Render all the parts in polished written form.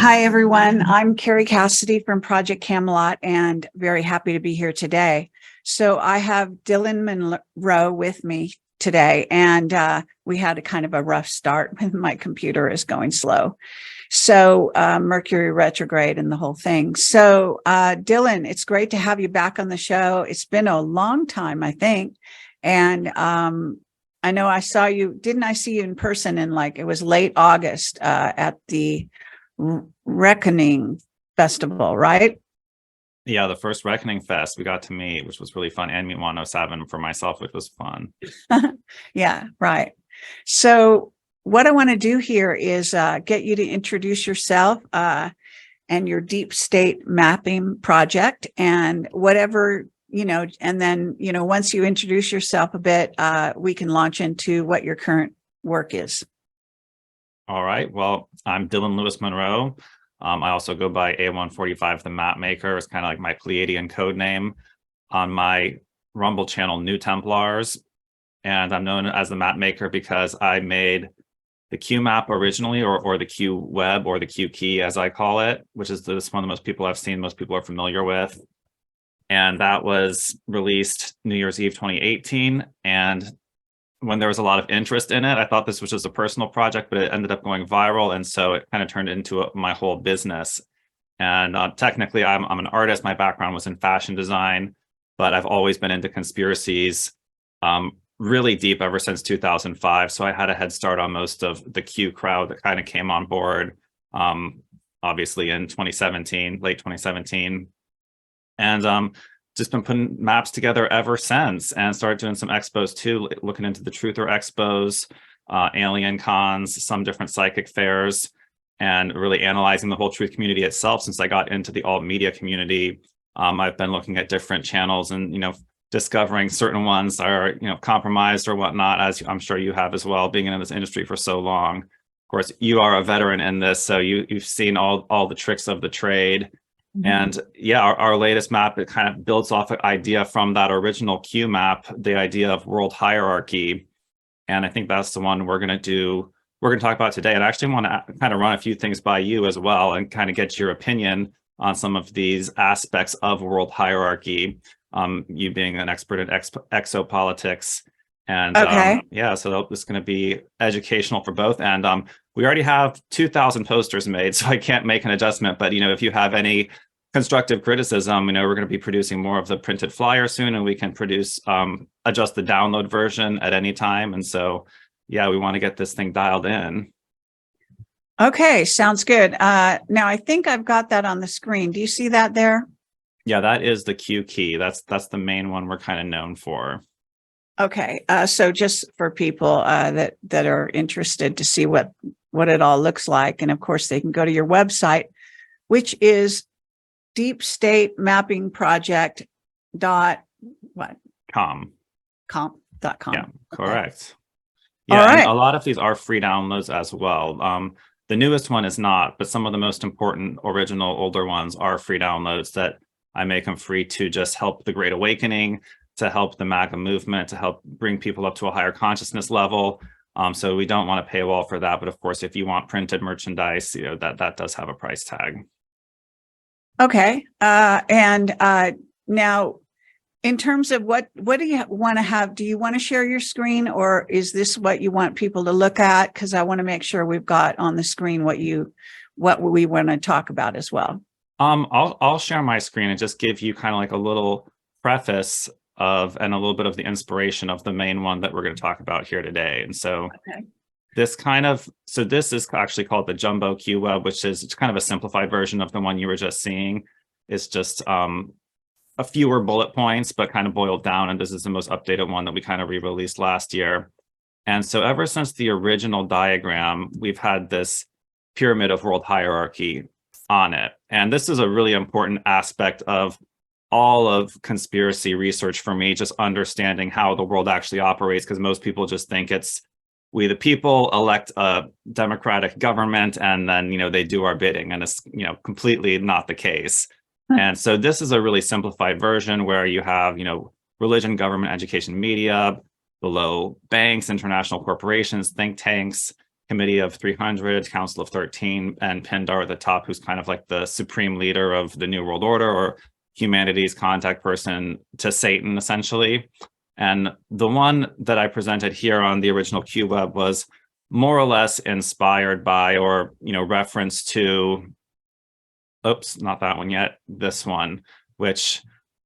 Hi, everyone. I'm Carrie Cassidy from Project Camelot and very happy to be here today. So I have Dylan Monroe with me today, and we had a kind of a rough start when my computer is going slow. So Mercury retrograde and the whole thing. So Dylan, it's great to have you back on the show. It's been a long time, I think. And I know I saw you, didn't I see you in person in it was late August at the Reckoning Festival, right? Yeah, the first Reckoning Fest we got to meet, which was really fun, and meet 107 for myself, which was fun. Yeah, right. So what I want to do here is get you to introduce yourself and your deep state mapping project and whatever, and then, once you introduce yourself a bit, we can launch into what your current work is. All right. Well, I'm Dylan Lewis Monroe. I also go by A145, the map maker. It's kind of like my Pleiadian code name on my Rumble channel, New Templars. And I'm known as the map maker because I made the Q map originally, or the Q web, or the Q key, as I call it, which is this one that most people have seen, most people are familiar with. And that was released New Year's Eve 2018. And when there was a lot of interest in it, I thought this was just a personal project, but it ended up going viral. And so it kind of turned into my whole business. And technically, I'm an artist. My background was in fashion design, but I've always been into conspiracies really deep ever since 2005. So I had a head start on most of the Q crowd that kind of came on board, obviously in 2017, late 2017. And just been putting maps together ever since, and started doing some expos too, looking into the Truther expos, alien cons, some different psychic fairs, and really analyzing the whole truth community itself. Since I got into the alt media community, I've been looking at different channels and, discovering certain ones are, compromised or whatnot, as I'm sure you have as well, being in this industry for so long. Of course, you are a veteran in this, so you've seen all the tricks of the trade. And yeah, our latest map, it kind of builds off an idea from that original Q map, the idea of world hierarchy. And I think that's the one we're going to talk about today. And I actually want to kind of run a few things by you as well and kind of get your opinion on some of these aspects of world hierarchy, you being an expert in exopolitics. And okay. Yeah, so it's going to be educational for both. And we already have 2,000 posters made, so I can't make an adjustment. But, if you have any constructive criticism, we're going to be producing more of the printed flyer soon, and we can adjust the download version at any time. And so, yeah, we want to get this thing dialed in. Okay, sounds good. Now, I think I've got that on the screen. Do you see that there? Yeah, that is the Q key. That's the main one we're kind of known for. Okay, so just for people that are interested to see what it all looks like, and of course they can go to your website, which is Deep State Mapping Project .com. Yeah, correct. Yeah, all right. And a lot of these are free downloads as well. The newest one is not, but some of the most important original older ones are free downloads that I make them free to just help the Great Awakening, to help the MAGA movement, to help bring people up to a higher consciousness level. So we don't want to paywall for that. But of course, if you want printed merchandise, that does have a price tag. Okay. And now, in terms of what do you want to have? Do you want to share your screen, or is this what you want people to look at? Because I want to make sure we've got on the screen what we want to talk about as well. I'll share my screen and just give you kind of like a little preface and a little bit of the inspiration of the main one that we're going to talk about here today. And so this is actually called the Jumbo Q Web, which is kind of a simplified version of the one you were just seeing. It's just a fewer bullet points, but kind of boiled down. And this is the most updated one that we kind of re-released last year. And so ever since the original diagram, we've had this pyramid of world hierarchy on it. And this is a really important aspect of all of conspiracy research for me, just understanding how the world actually operates, because most people just think it's we the people elect a democratic government and then they do our bidding, and it's completely not the case. And so this is a really simplified version where you have religion, government, education, media, below banks, international corporations, think tanks, Committee of 300, Council of 13, and Pindar at the top, who's kind of like the supreme leader of the New World Order, or humanity's contact person to Satan, essentially. And the one that I presented here on the original QWeb was more or less inspired by, or, reference to, oops, not that one yet, this one, which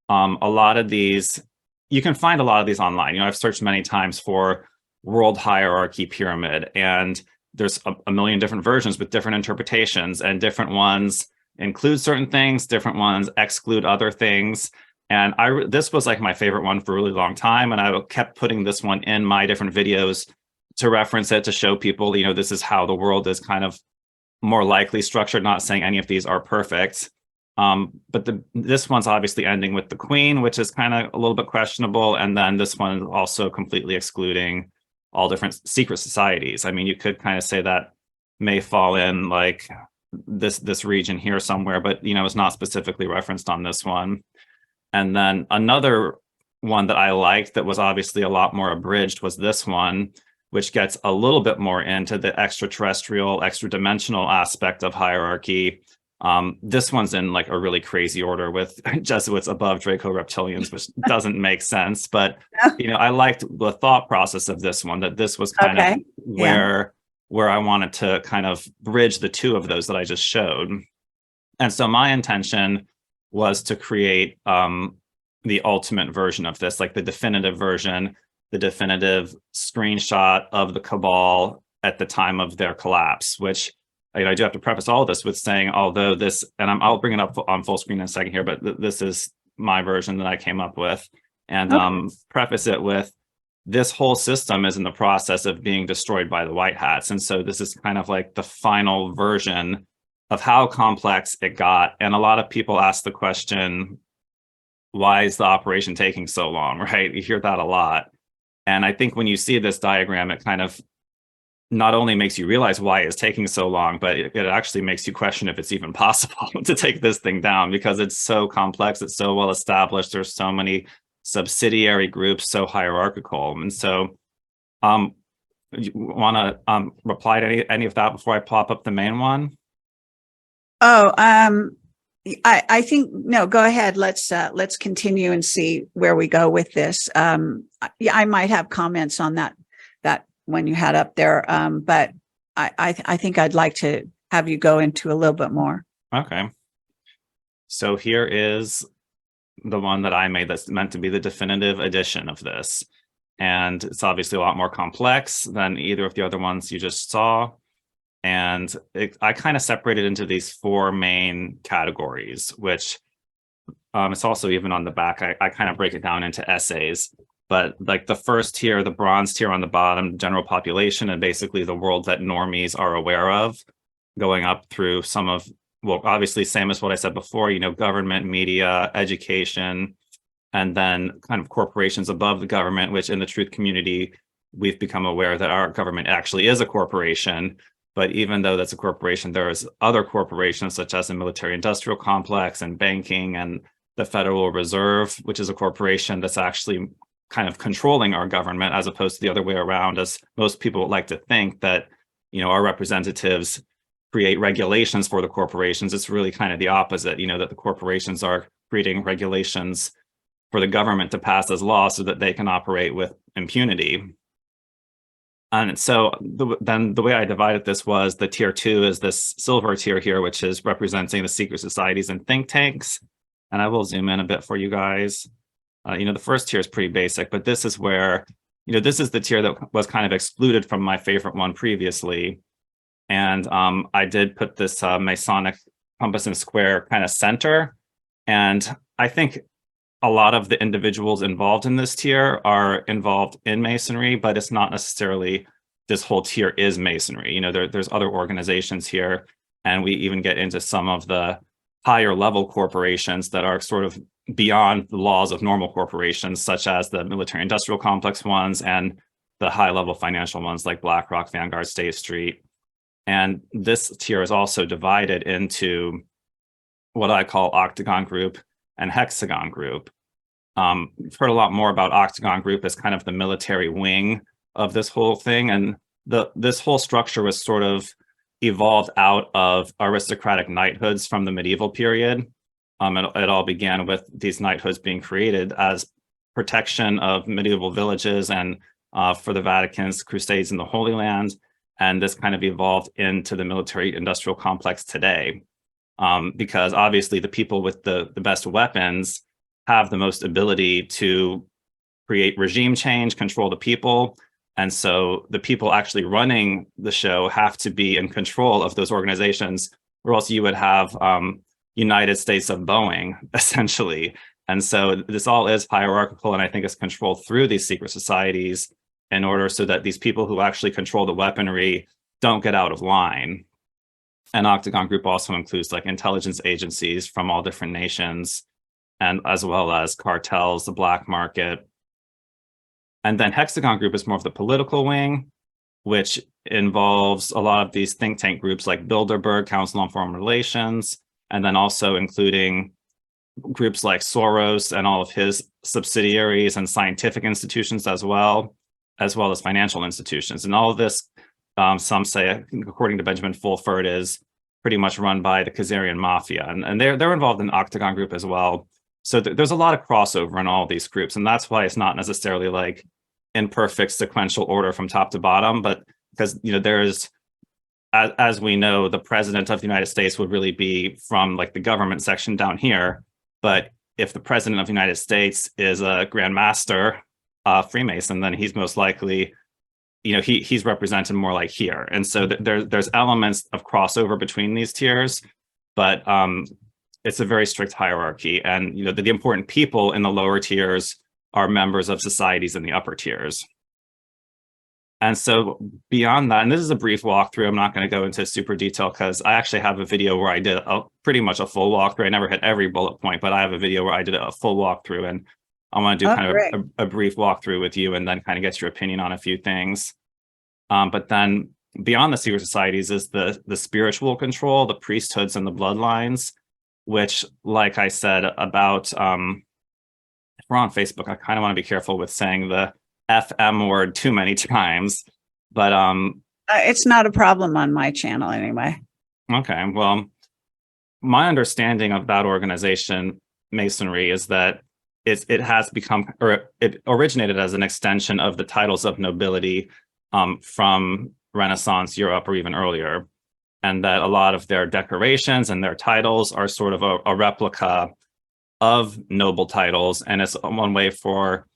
a lot of these, you can find a lot of these online. I've searched many times for world hierarchy pyramid, and there's a million different versions with different interpretations, and different ones include certain things, different ones exclude other things. And this was like my favorite one for a really long time, and I kept putting this one in my different videos to reference it, to show people, this is how the world is kind of more likely structured, not saying any of these are perfect. But this one's obviously ending with the queen, which is kind of a little bit questionable. And then this one is also completely excluding all different secret societies. I mean, you could kind of say that may fall in like this region here somewhere, but, it's not specifically referenced on this one. And then another one that I liked that was obviously a lot more abridged was this one, which gets a little bit more into the extraterrestrial, extra-dimensional aspect of hierarchy. This one's in like a really crazy order with Jesuits above Draco reptilians, which doesn't make sense. But, I liked the thought process of this one, that this was kind of where I wanted to kind of bridge the two of those that I just showed. And so my intention was to create the ultimate version of this, like the definitive version, the definitive screenshot of the cabal at the time of their collapse, which I do have to preface all this with saying, although this, and I'll bring it up on full screen in a second here, but this is my version that I came up with, and preface it with, this whole system is in the process of being destroyed by the White Hats. And so this is kind of like the final version of how complex it got. And a lot of people ask the question, why is the operation taking so long, right? You hear that a lot. And I think when you see this diagram, it kind of not only makes you realize why it's taking so long, but it actually makes you question if it's even possible to take this thing down, because it's so complex, it's so well established, there's so many subsidiary groups, so hierarchical. And so you want to reply to any of that before I pop up the main one? I think, no, go ahead. Let's continue and see where we go with this. I might have comments on that one you had up there, but I think I'd like to have you go into a little bit more. Okay. So here is the one that I made that's meant to be the definitive edition of this. And it's obviously a lot more complex than either of the other ones you just saw. And I kind of separated into these four main categories, which it's also even on the back. I kind of break it down into essays. But like the first tier, the bronze tier on the bottom, general population, and basically the world that normies are aware of, going up through some of, well, obviously, same as what I said before, government, media, education, and then kind of corporations above the government, which in the truth community, we've become aware that our government actually is a corporation. But even though that's a corporation, there is other corporations such as the military industrial complex and banking and the Federal Reserve, which is a corporation that's actually kind of controlling our government, as opposed to the other way around, as most people would like to think that, our representatives create regulations for the corporations. It's really kind of the opposite, that the corporations are creating regulations for the government to pass as law so that they can operate with impunity. And so then the way I divided this was the tier 2 is this silver tier here, which is representing the secret societies and think tanks. And I will zoom in a bit for you guys. The first tier is pretty basic, but this is where, this is the tier that was kind of excluded from my favorite one previously. And I did put this Masonic compass and square kind of center. And I think a lot of the individuals involved in this tier are involved in Masonry, but it's not necessarily this whole tier is Masonry. There's other organizations here, and we even get into some of the higher level corporations that are sort of beyond the laws of normal corporations, such as the military industrial complex ones and the high level financial ones like BlackRock, Vanguard, State Street. And this tier is also divided into what I call Octagon Group and Hexagon Group. You've heard a lot more about Octagon Group as kind of the military wing of this whole thing. And this whole structure was sort of evolved out of aristocratic knighthoods from the medieval period. It all began with these knighthoods being created as protection of medieval villages and for the Vatican's crusades in the Holy Land. And this kind of evolved into the military industrial complex today. Because obviously the people with the best weapons have the most ability to create regime change, control the people. And so the people actually running the show have to be in control of those organizations, or else you would have United States of Boeing, essentially. And so this all is hierarchical, and I think it's controlled through these secret societies in order so that these people who actually control the weaponry don't get out of line. And Octagon Group also includes like intelligence agencies from all different nations, and as well as cartels, the black market. And then Hexagon Group is more of the political wing, which involves a lot of these think tank groups like Bilderberg, Council on Foreign Relations, and then also including groups like Soros and all of his subsidiaries and scientific institutions as well as financial institutions. And all of this, some say, according to Benjamin Fulford, is pretty much run by the Khazarian mafia. And they're involved in Octagon Group as well. So there's a lot of crossover in all these groups. And that's why it's not necessarily like in perfect sequential order from top to bottom, but because, there is, as we know, the president of the United States would really be from like the government section down here. But if the president of the United States is a Grand Master Freemason, then he's most likely, he's represented more like here. And so there's elements of crossover between these tiers, but it's a very strict hierarchy. And the important people in the lower tiers are members of societies in the upper tiers. And so beyond that, and this is a brief walkthrough, I'm not going to go into super detail because I actually have a video where I did pretty much a full walkthrough. I never hit every bullet point, but I have a video where I did a full walkthrough, and I want to do kind of a brief walkthrough with you and then kind of get your opinion on a few things. But then beyond the secret societies is the spiritual control, the priesthoods and the bloodlines, which, like I said about, if we're on Facebook, I kind of want to be careful with saying the FM word too many times, but it's not a problem on my channel anyway. Okay, well, my understanding of that organization, Masonry, is that it has become, or it originated as an extension of the titles of nobility from Renaissance Europe or even earlier, and that a lot of their decorations and their titles are sort of a replica of noble titles, and it's one way for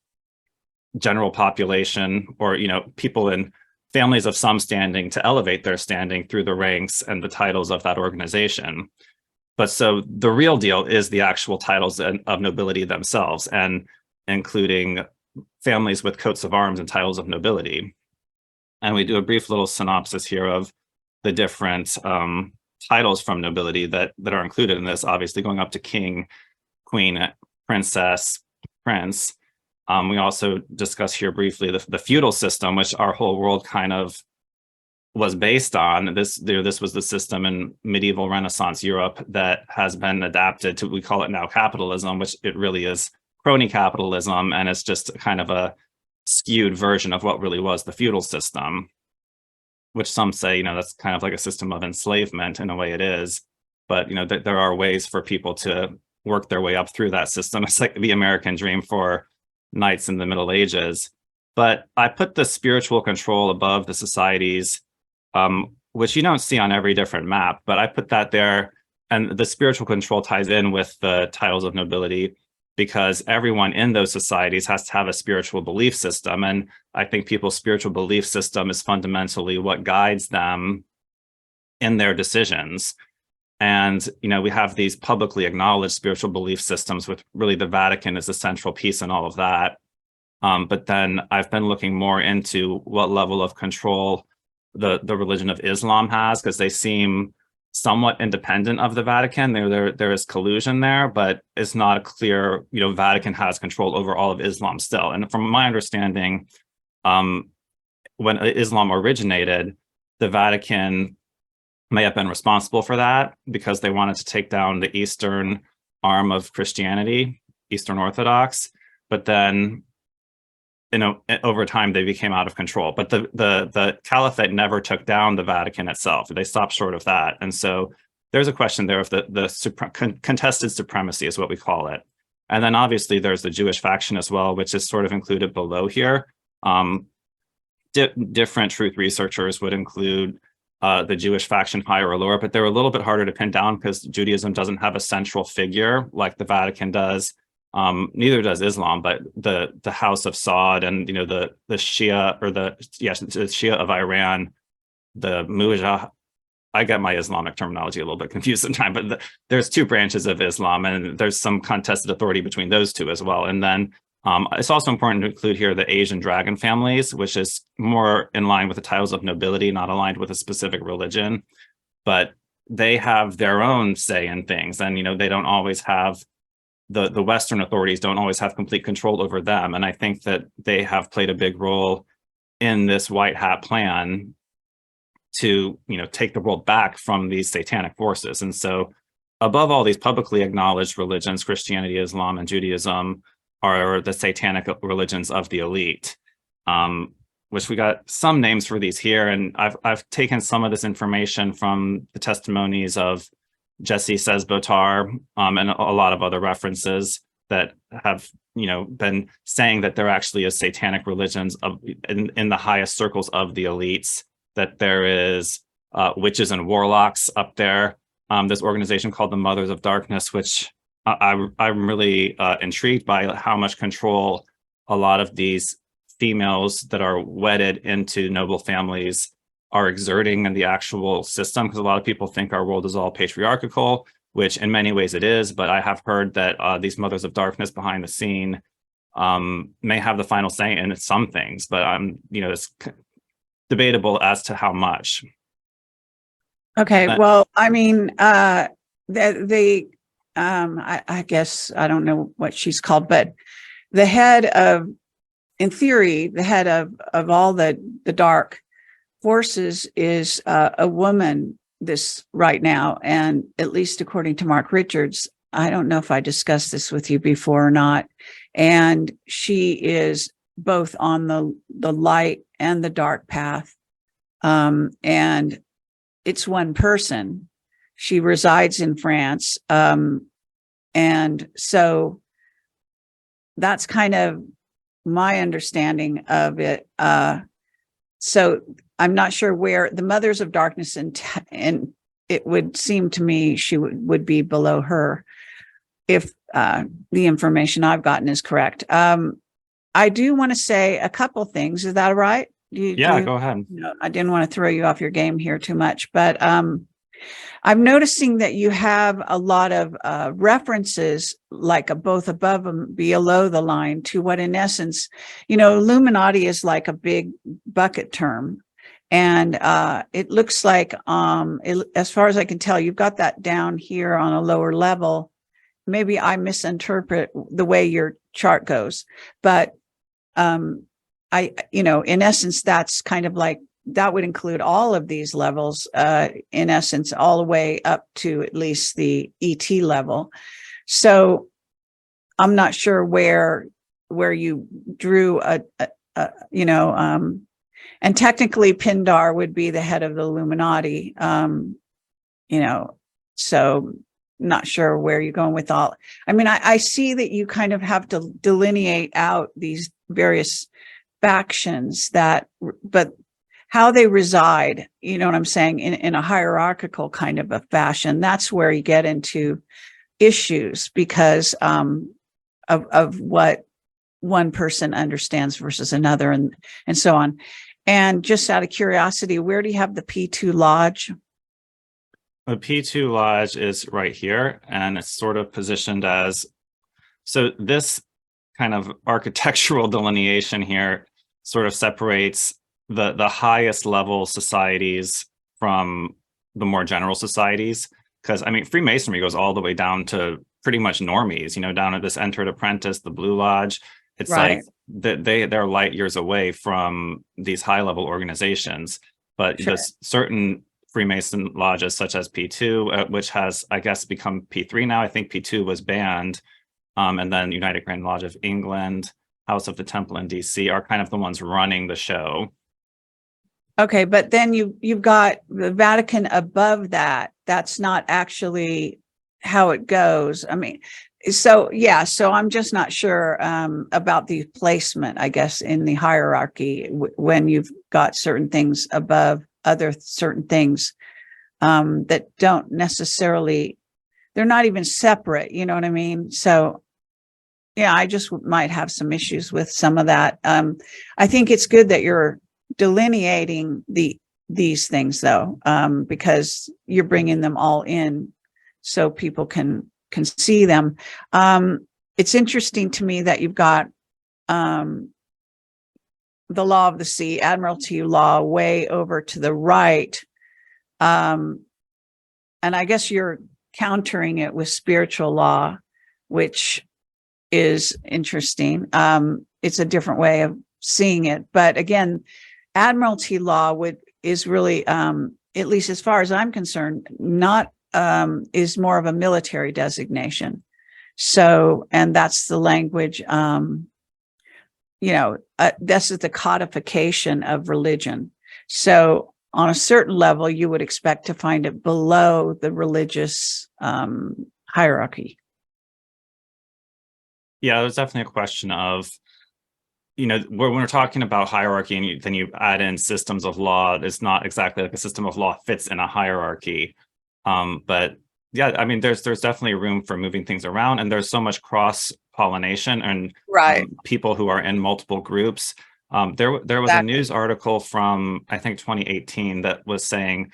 general population or people in families of some standing to elevate their standing through the ranks and the titles of that organization. But so the real deal is the actual titles of nobility themselves, and including families with coats of arms and titles of nobility. And we do a brief little synopsis here of the different titles from nobility that are included in this, obviously going up to king, queen, princess, prince. We also discuss here briefly the feudal system, which our whole world kind of was based on. This was the system in medieval Renaissance Europe that has been adapted to, we call it now capitalism, which it really is crony capitalism, and it's just kind of a skewed version of what really was the feudal system, which some say, that's kind of like a system of enslavement in a way it is. But, there are ways for people to work their way up through that system. It's like the American dream for knights in the Middle Ages. But I put the spiritual control above the societies, which you don't see on every different map, but I put that there. And the spiritual control ties in with the titles of nobility, because everyone in those societies has to have a spiritual belief system. And I think people's spiritual belief system is fundamentally what guides them in their decisions. And, we have these publicly acknowledged spiritual belief systems, with really the Vatican is the central piece in all of that. But then I've been looking more into what level of control the religion of Islam has, because they seem somewhat independent of the Vatican. There is collusion there, but it's not a clear, Vatican has control over all of Islam still. And from my understanding, when Islam originated, the Vatican may have been responsible for that because they wanted to take down the Eastern arm of Christianity, Eastern Orthodox. But then over time they became out of control. But the caliphate never took down the Vatican itself. They stopped short of that. And so there's a question there of the contested supremacy is what we call it. And then obviously there's the Jewish faction as well, which is sort of included below here. Different truth researchers would include the Jewish faction higher or lower, but they're a little bit harder to pin down because Judaism doesn't have a central figure like the Vatican does. Neither does Islam, but the House of Saud and the Shia or the Shia of Iran, the Mujah. I get my Islamic terminology a little bit confused sometimes, but there's two branches of Islam, and there's some contested authority between those two as well. And then it's also important to include here the Asian dragon families, which is more in line with the titles of nobility, not aligned with a specific religion, but they have their own say in things, and they don't always have the Western authorities don't always have complete control over them. And I think that they have played a big role in this white hat plan to take the world back from these satanic forces. And so above all these publicly acknowledged religions, Christianity, Islam, and Judaism are the satanic religions of the elite, which we got some names for these here. And I've taken some of this information from the testimonies of Jesse Sesbotar and a lot of other references that have been saying that there actually is satanic religions in the highest circles of the elites, that there is witches and warlocks up there. This organization called the Mothers of Darkness, which I'm really intrigued by how much control a lot of these females that are wedded into noble families are exerting in the actual system, because a lot of people think our world is all patriarchal, which in many ways it is, but I have heard that these Mothers of Darkness behind the scene may have the final say in some things, but it's debatable as to how much. Okay, well, I mean, I guess I don't know what she's called, but the head of, in theory, the head of all the dark forces is a woman this right now, and at least according to Mark Richards, I don't know if I discussed this with you before or not, and she is both on the light and the dark path, and it's one person. She resides in France, and so that's kind of my understanding of it. So I'm not sure where the Mothers of Darkness, and it would seem to me she would be below her if the information I've gotten is correct. I do want to say a couple things. Is that all right? Go ahead. I didn't want to throw you off your game here too much, but I'm noticing that you have a lot of references, like both above and below the line, to what in essence, Illuminati is like a big bucket term. And it looks like, as far as I can tell, you've got that down here on a lower level. Maybe I misinterpret the way your chart goes, but in essence, that's kind of like, that would include all of these levels, in essence, all the way up to at least the ET level. So I'm not sure where you drew and technically Pindar would be the head of the Illuminati, so not sure where you're going with all. I mean, I see that you kind of have to delineate out these various factions but how they reside, you know what I'm saying, in a hierarchical kind of a fashion. That's where you get into issues because of what one person understands versus another, and so on. And just out of curiosity, where do you have the P2 Lodge? The P2 Lodge is right here, and it's sort of positioned as, so this kind of architectural delineation here sort of separates the highest level societies from the more general societies. Because I mean, Freemasonry goes all the way down to pretty much normies, down at this Entered Apprentice, the Blue Lodge. It's right. Like they're light years away from these high level organizations. But sure. There's certain Freemason lodges such as P2, which has, I guess, become P3 now. I think P2 was banned. And then United Grand Lodge of England. House of the Temple in DC are kind of the ones running the show. Okay, but then you've got the Vatican above that. That's not actually how it goes. I mean, so yeah, so I'm just not sure about the placement, I guess, in the hierarchy when you've got certain things above other certain things that don't necessarily, they're not even separate, you know what I mean? So yeah, I just might have some issues with some of that. I think it's good that you're delineating these things though, because you're bringing them all in so people can see them. It's interesting to me that you've got the law of the sea, admiralty law, way over to the right. And I guess you're countering it with spiritual law, which is interesting. It's a different way of seeing it. But again, admiralty law is really, at least as far as I'm concerned, not is more of a military designation. So, and that's the language, this is the codification of religion. So on a certain level, you would expect to find it below the religious hierarchy. Yeah, there's definitely a question of, when we're talking about hierarchy and then you add in systems of law, it's not exactly like a system of law fits in a hierarchy. But yeah, I mean, there's definitely room for moving things around, and there's so much cross-pollination and right. People who are in multiple groups. There was exactly. A news article from, I think, 2018 that was saying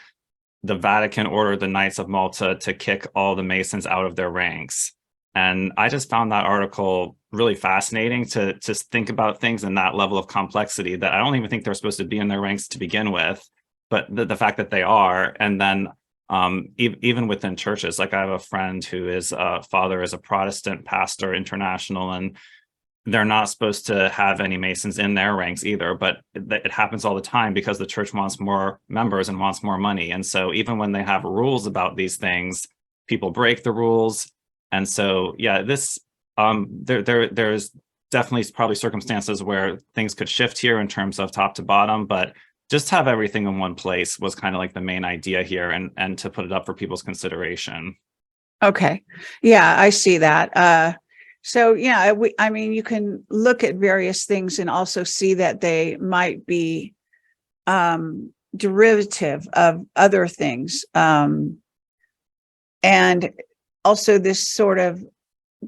the Vatican ordered the Knights of Malta to kick all the Masons out of their ranks. And I just found that article really fascinating to just think about things in that level of complexity that I don't even think they're supposed to be in their ranks to begin with, but the fact that they are. And then even within churches, like I have a friend who is father is a Protestant pastor, international, and they're not supposed to have any Masons in their ranks either, but it happens all the time because the church wants more members and wants more money. And so even when they have rules about these things, people break the rules. And so, yeah, this there's definitely probably circumstances where things could shift here in terms of top to bottom, but just have everything in one place was kind of like the main idea here, and to put it up for people's consideration. Okay. Yeah, I see that. So, yeah, I mean, you can look at various things and also see that they might be derivative of other things. And also this sort of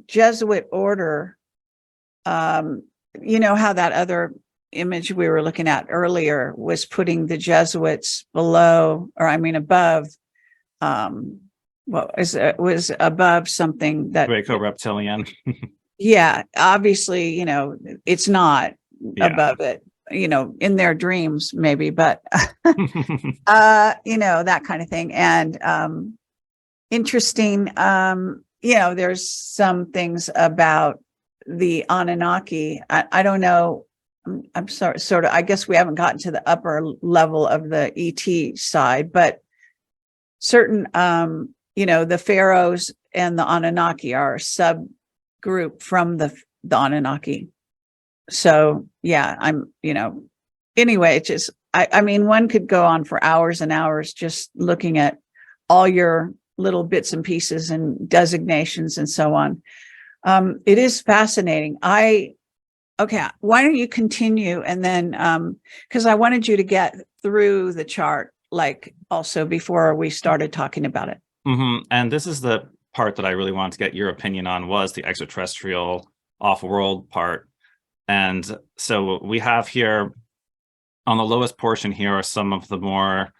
Jesuit order, how that other image we were looking at earlier was putting the Jesuits below, or I mean above, was above something that Reptilian. Yeah, obviously, it's not above it, in their dreams maybe, but that kind of thing. And interesting, there's some things about the Anunnaki. I don't know. I'm sorry, sort of, I guess we haven't gotten to the upper level of the ET side, but certain, the pharaohs and the Anunnaki are a subgroup from the Anunnaki. So yeah, anyway, it's just, I mean, one could go on for hours and hours just looking at all your little bits and pieces and designations and so on. It is fascinating. Okay, why don't you continue? And then, because I wanted you to get through the chart, like also before we started talking about it. Mm-hmm. And this is the part that I really wanted to get your opinion on, was the extraterrestrial off-world part. And so we have here on the lowest portion here are some of the more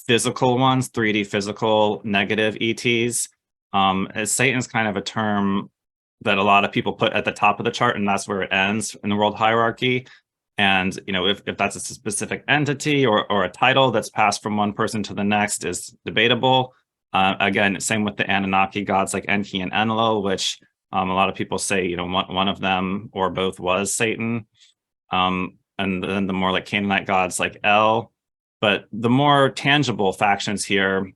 physical ones, 3D physical negative ETs. As Satan's kind of a term that a lot of people put at the top of the chart, and that's where it ends in the world hierarchy. And if that's a specific entity or a title that's passed from one person to the next is debatable. Again, same with the Anunnaki gods like Enki and Enlil, which a lot of people say one of them or both was Satan. And then the more like Canaanite gods like El. But the more tangible factions here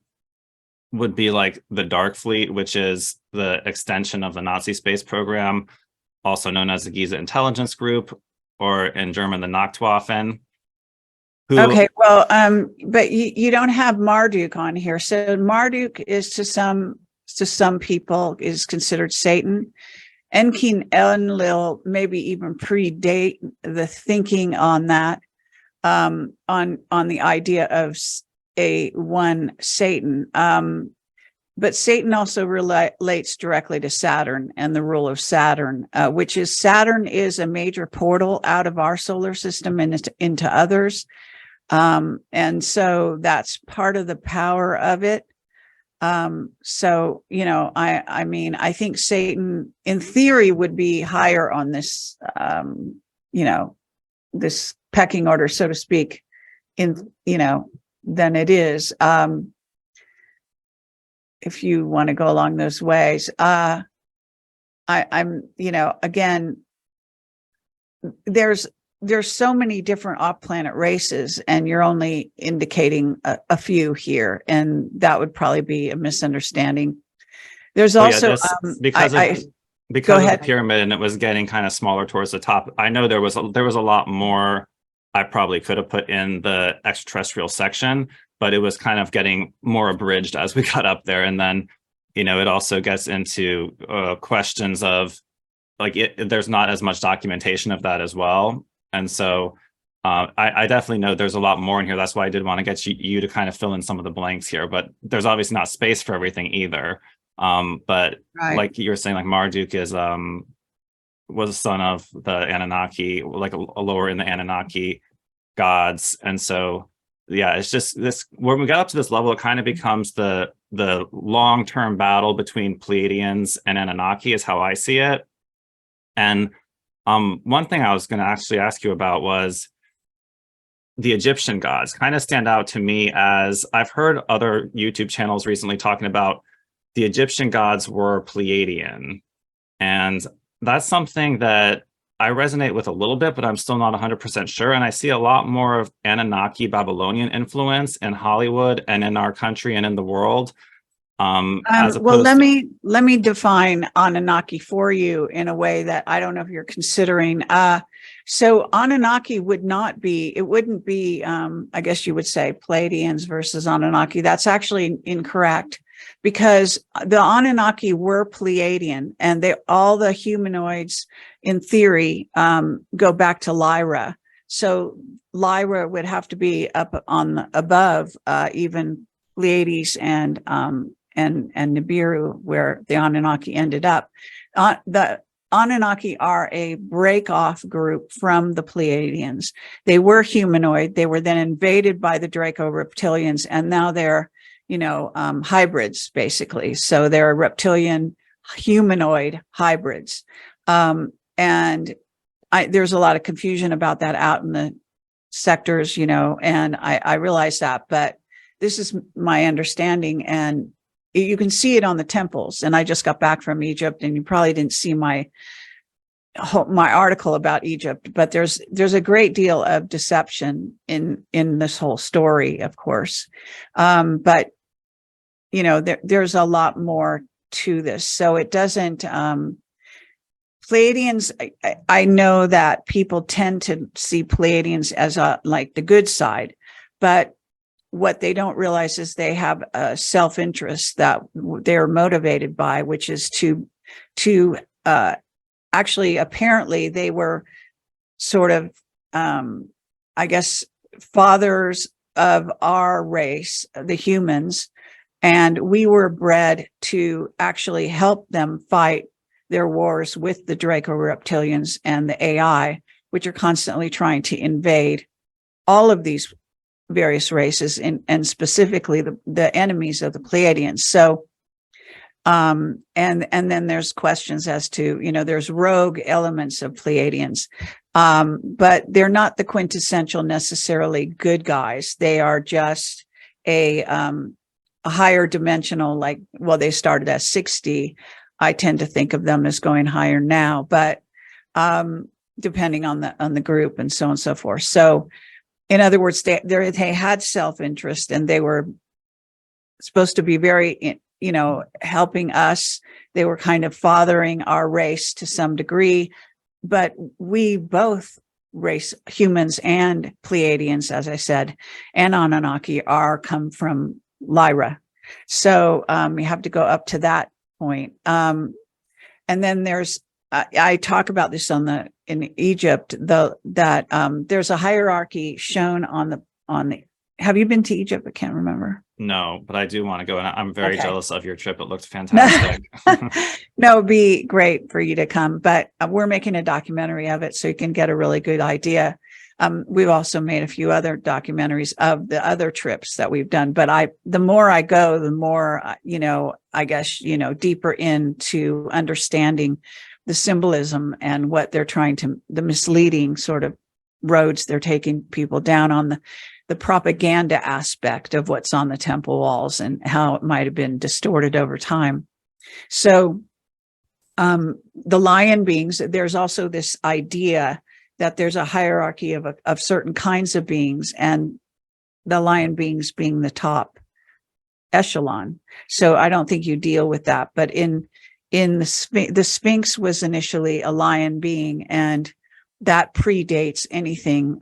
would be like the Dark Fleet, which is the extension of the Nazi space program. also known as the Giza Intelligence Group, or in German, the Nachtwaffen. Okay, well, but you don't have Marduk on here. So Marduk is to some people is considered Satan. Enkin Enlil maybe even predate the thinking on that, on the idea of a one Satan. But Satan also relates directly to Saturn and the rule of Saturn, which is Saturn is a major portal out of our solar system and into others. And so that's part of the power of it. So, I mean, I think Satan in theory would be higher on this, this pecking order, so to speak, than it is. If you want to go along those ways, I'm, again, there's so many different off-planet races, and you're only indicating a few here, and that would probably be a misunderstanding. There's also because of the pyramid, and it was getting kind of smaller towards the top. I know there was a lot more I probably could have put in the extraterrestrial section, but it was kind of getting more abridged as we got up there. And then, it also gets into questions of there's not as much documentation of that as well. And so I definitely know there's a lot more in here. That's why I did want to get you to kind of fill in some of the blanks here, but there's obviously not space for everything either. But right. Like you were saying, like Marduk was a son of the Anunnaki, like a lower in the Anunnaki gods. And so, yeah, it's just this, when we got up to this level, it kind of becomes the long-term battle between Pleiadians and Anunnaki is how I see it. And one thing I was going to actually ask you about was the Egyptian gods kind of stand out to me, as I've heard other YouTube channels recently talking about the Egyptian gods were Pleiadian. And that's something that I resonate with a little bit, but I'm still not 100% sure. And I see a lot more of Anunnaki Babylonian influence in Hollywood and in our country and in the world. Well, let me define Anunnaki for you in a way that I don't know if you're considering. So Anunnaki wouldn't be, I guess you would say, Pleiadians versus Anunnaki. That's actually incorrect, because the Anunnaki were Pleiadian, and all the humanoids, in theory, go back to Lyra. So Lyra would have to be up on above even Pleiades and Nibiru, where the Anunnaki ended up. The Anunnaki are a break-off group from the Pleiadians. They were humanoid. They were then invaded by the Reptilians, and now they're, hybrids, basically. So they're reptilian humanoid hybrids. And there's a lot of confusion about that out in the sectors, and I realize that, but this is my understanding, and you can see it on the temples. And I just got back from Egypt, and you probably didn't see my article about Egypt, but there's a great deal of deception in this whole story, of course. But there's a lot more to this. So it doesn't, Pleiadians, I know that people tend to see Pleiadians as like the good side, but what they don't realize is they have a self-interest that they're motivated by, which is to actually, apparently they were sort of, I guess, fathers of our race, the humans, and we were bred to actually help them fight their wars with the Reptilians and the AI, which are constantly trying to invade all of these various races, and specifically the enemies of the Pleiadians. So, and then there's questions as to, there's rogue elements of Pleiadians, but they're not the quintessential necessarily good guys. They are just a higher dimensional, they started at 60. I tend to think of them as going higher now, but depending on the group and so on and so forth. So, in other words, they had self-interest, and they were supposed to be very, helping us. They were kind of fathering our race to some degree, but we both humans and Pleiadians, as I said, and Anunnaki come from Lyra. So you have to go up to that point. And then there's, I talk about this in Egypt, that there's a hierarchy shown on the. Have you been to Egypt? I can't remember. No, but I do want to go, and I'm very jealous of your trip. It looked fantastic. No, it'd be great for you to come, but we're making a documentary of it so you can get a really good idea. We've also made a few other documentaries of the other trips that we've done, but the more I go, the more, I guess, deeper into understanding the symbolism and what they're the misleading sort of roads they're taking people down on, the propaganda aspect of what's on the temple walls and how it might have been distorted over time. So the lion beings, there's also this idea that there's a hierarchy of certain kinds of beings, and the lion beings being the top echelon. So I don't think you deal with that, but in the Sphinx was initially a lion being, and that predates anything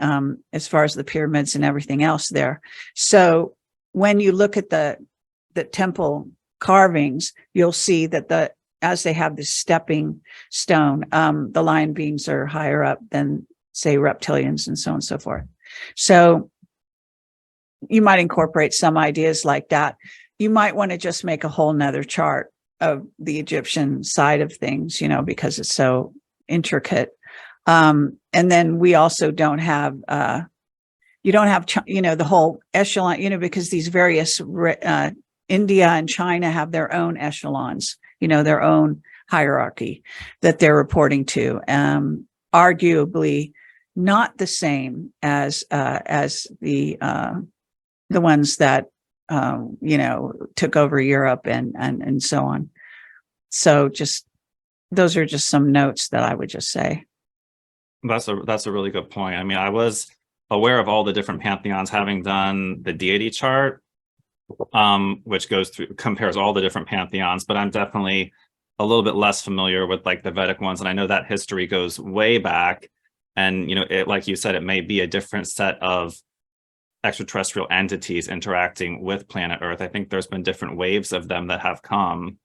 as far as the pyramids and everything else there. So when you look at the temple carvings, you'll see that as they have this stepping stone, the lion beings are higher up than, say, reptilians and so on and so forth. So you might incorporate some ideas like that. You might want to just make a whole nother chart of the Egyptian side of things, because it's so intricate. And then we also don't have, you don't have, the whole echelon, because these various, India and China have their own echelons, their own hierarchy that they're reporting to, arguably not the same as the ones that, took over Europe and so on. So those are just some notes that I would just say. That's a really good point. I mean, I was aware of all the different pantheons, having done the deity chart, which compares all the different pantheons, but I'm definitely a little bit less familiar with like the Vedic ones. And I know that history goes way back, and, like you said, it may be a different set of extraterrestrial entities interacting with planet Earth. I think there's been different waves of them that have come.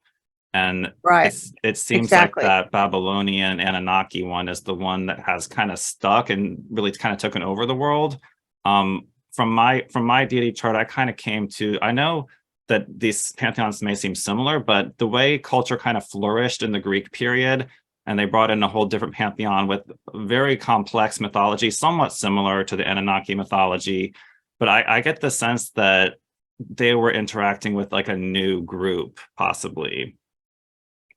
And right. It seems like that Babylonian Anunnaki one is the one that has kind of stuck and really kind of taken over the world. From my deity chart, I kind of came to, I know that these pantheons may seem similar, but the way culture kind of flourished in the Greek period, and they brought in a whole different pantheon with very complex mythology, somewhat similar to the Anunnaki mythology. But I get the sense that they were interacting with like a new group, possibly.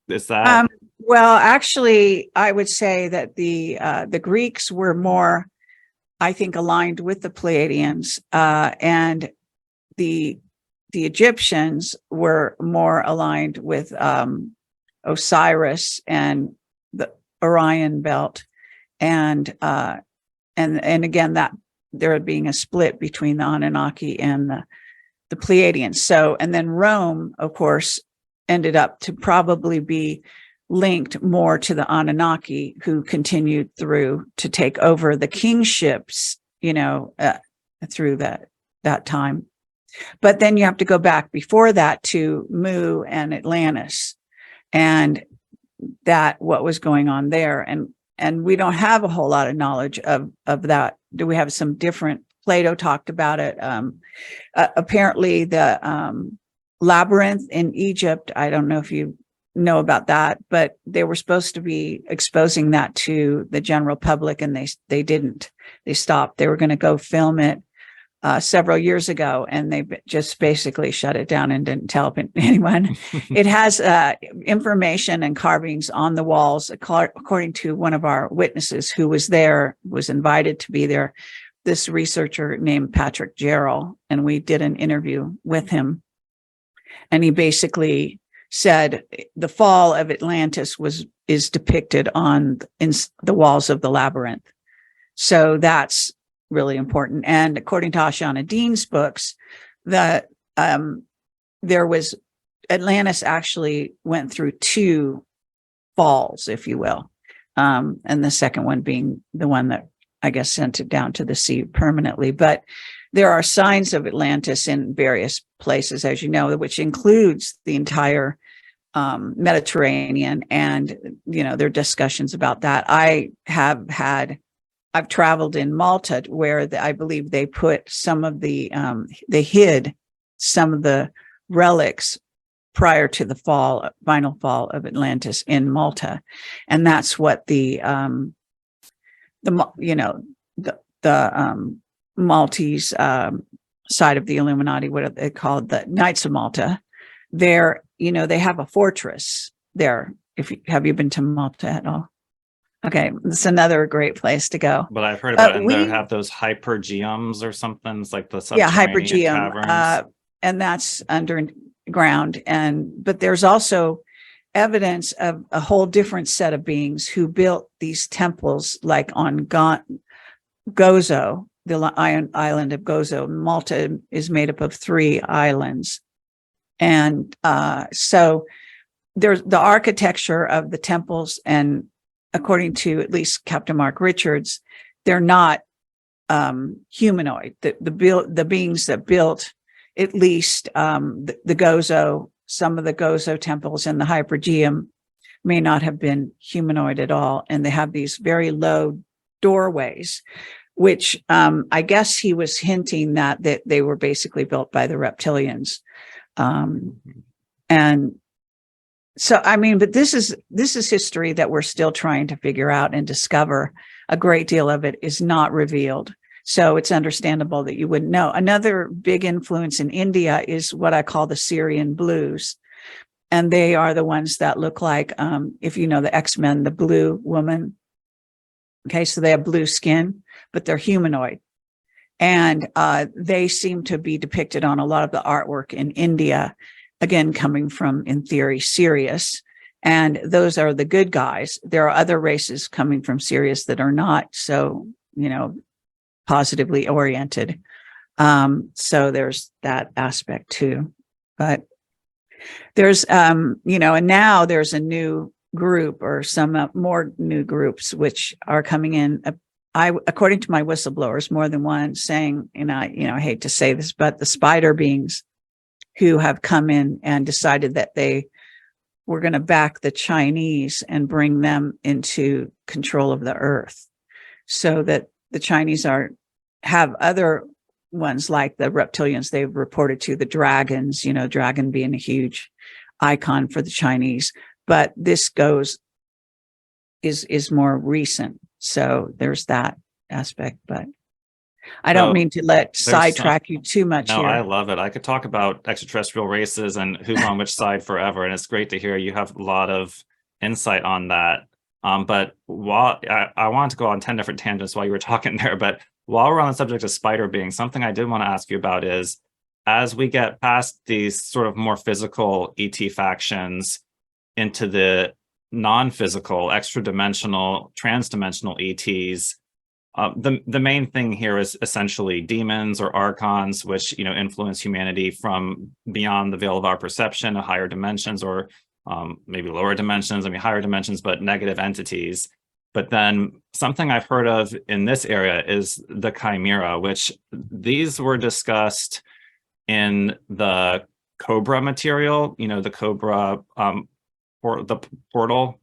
Is that? Well, actually, I would say that the Greeks were more, I think, aligned with the Pleiadians, and the Egyptians were more aligned with Osiris and the Orion belt, and again that there being a split between the Anunnaki and the Pleiadians. So, and then Rome, of course, ended up to probably be linked more to the Anunnaki, who continued through to take over the kingships, through that time. But then you have to go back before that to Mu and Atlantis, and what was going on there. And we don't have a whole lot of knowledge of that. Do we have some different? Plato talked about it. Apparently the labyrinth in Egypt, I don't know if you know about that, but they were supposed to be exposing that to the general public, and they didn't. They stopped. They were going to go film it several years ago, and they just basically shut it down and didn't tell anyone. It has information and carvings on the walls, according to one of our witnesses who was there, was invited to be there, this researcher named Patrick Jarrell, and we did an interview with him. And he basically said the fall of Atlantis is depicted in the walls of the labyrinth. So that's really important. And according to Ashana Dean's books, that there was Atlantis actually went through two falls, if you will. And the second one being the one that I guess sent it down to the sea permanently. But there are signs of Atlantis in various places, as you know, which includes the entire Mediterranean. And, there are discussions about that. I've traveled in Malta where I believe they put some of they hid some of the relics prior to the final fall of Atlantis in Malta. And that's what the Maltese side of the Illuminati, what are they called? The Knights of Malta. They have a fortress there. Have you been to Malta at all? Okay, it's another great place to go. But I've heard about it, and they have those hypergeums or something. It's like the subterranean caverns. And that's underground. But there's also evidence of a whole different set of beings who built these temples, like on Gozo, the island of Gozo. Malta is made up of 3 islands. And so there's the architecture of the temples, and according to at least Captain Mark Richards, they're not humanoid. The beings that built at least the Gozo, some of the Gozo temples and the Hypergeum may not have been humanoid at all. And they have these very low doorways, which I guess he was hinting that they were basically built by the reptilians. And so, but this is history that we're still trying to figure out and discover. A great deal of it is not revealed. So it's understandable that you wouldn't know. Another big influence in India is what I call the Syrian blues. And they are the ones that look like, if you know the X-Men, the blue woman. Okay, so they have blue skin, but they're humanoid. And they seem to be depicted on a lot of the artwork in India, again, coming from, in theory, Sirius. And those are the good guys. There are other races coming from Sirius that are not so, positively oriented. So there's that aspect too. But there's, and now there's a new group, or some more new groups, which are coming in. According to my whistleblowers, more than one, saying, and I hate to say this, but the spider beings who have come in and decided that they were going to back the Chinese and bring them into control of the earth, so that the Chinese have other ones like the reptilians. They've reported to the dragons, dragon being a huge icon for the Chinese, but this is more recent. So there's that aspect, but I don't mean to sidetrack you too much here. I love it. I could talk about extraterrestrial races and who's on which side forever. And it's great to hear you have a lot of insight on that. But while I wanted to go on 10 different tangents while you were talking there, but while we're on the subject of spider beings, something I did want to ask you about is, as we get past these sort of more physical ET factions into the non-physical, extra-dimensional, trans-dimensional ETs, the main thing here is essentially demons or archons, which influence humanity from beyond the veil of our perception to higher dimensions, or maybe lower dimensions, higher dimensions, but negative entities. But then something I've heard of in this area is the chimera, which these were discussed in the Cobra material, the Cobra, or the portal.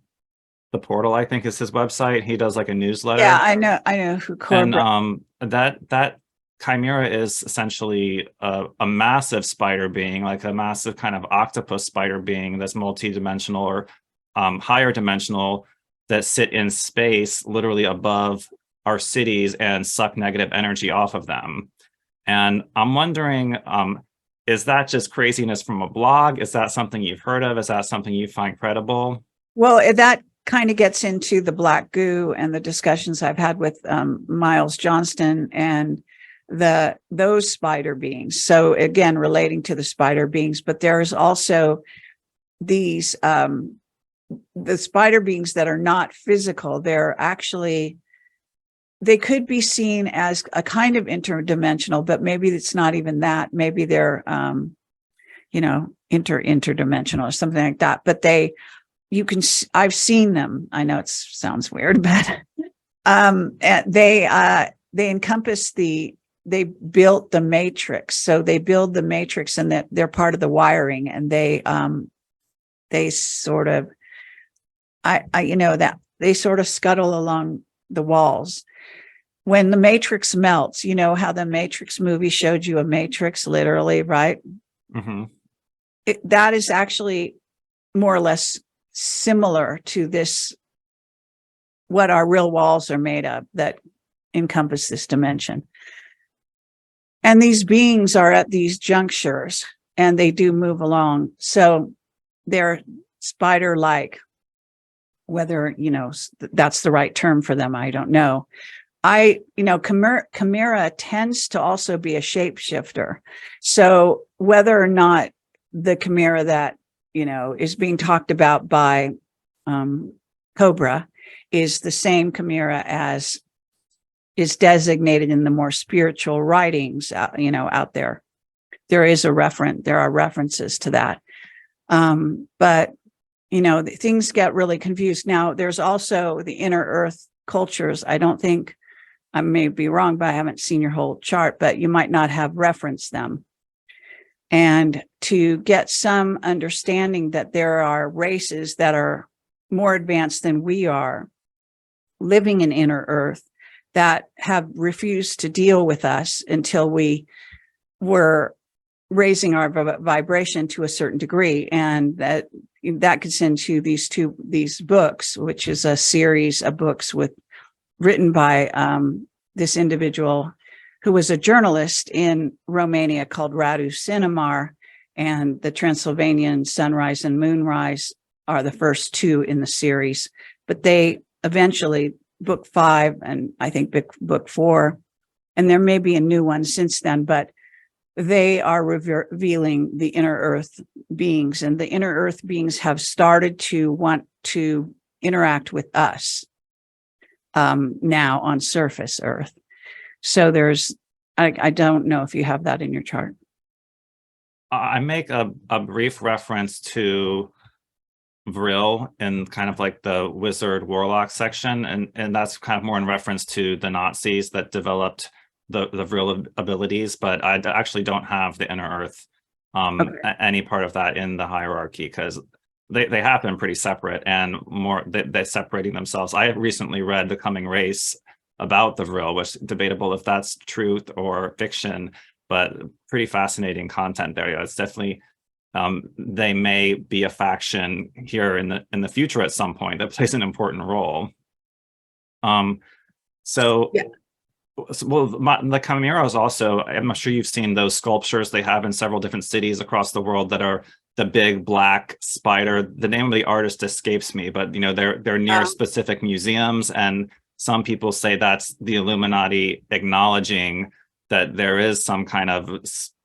The portal, I think, is his website. He does like a newsletter. Yeah, I know who Cobra. And that chimera is essentially a massive spider being, like a massive kind of octopus spider being that's multi-dimensional or higher dimensional, that sit in space literally above our cities and suck negative energy off of them. And I'm wondering, is that just craziness from a blog? Is that something you've heard of? Is that something you find credible? Well, that kind of gets into the black goo and the discussions I've had with Miles Johnston and those spider beings. So again, relating to the spider beings, but there's also these the spider beings that are not physical. They could be seen as a kind of interdimensional, but maybe it's not even that. Maybe they're interdimensional or something like that. But I've seen them. I know it sounds weird, but they encompass they built the matrix. So they build the matrix, and that they're part of the wiring, and they sort of, that they sort of scuttle along the walls. When the matrix melts, you know how the Matrix movie showed you a matrix, literally, right? Mm-hmm. That is actually more or less similar to this, what our real walls are made of that encompass this dimension. And these beings are at these junctures, and they do move along. So they're spider-like. Whether, that's the right term for them, I don't know. Chimera tends to also be a shapeshifter. So whether or not the chimera that, is being talked about by Cobra is the same chimera as is designated in the more spiritual writings, out there. There are references to that. But things get really confused. Now, there's also the inner earth cultures. I may be wrong, but I haven't seen your whole chart, but you might not have referenced them. And to get some understanding that there are races that are more advanced than we are, living in inner earth, that have refused to deal with us until we were raising our vibration to a certain degree. And that gets into these books, which is a series of books written by this individual who was a journalist in Romania called Radu Cinemar, and the Transylvanian Sunrise and Moonrise are the first two in the series. But they eventually, book 5 and I think book 4, and there may be a new one since then, but they are revealing the inner earth beings, and the inner earth beings have started to want to interact with us now on surface earth. So I don't know if you have that in your chart. I make a brief reference to Vril in kind of like the wizard warlock section, and that's kind of more in reference to the Nazis that developed the Vril abilities, but I actually don't have the inner earth any part of that in the hierarchy, because they happen pretty separate and more they're separating themselves. I recently read The Coming Race about the Vril, which is debatable if that's truth or fiction, but pretty fascinating content there. Yeah, it's definitely they may be a faction here in the future at some point that plays an important role. Well, the Chimera is also, I'm sure you've seen those sculptures they have in several different cities across the world that are the big black spider. The name of the artist escapes me, but they're near specific museums, and some people say that's the Illuminati acknowledging that there is some kind of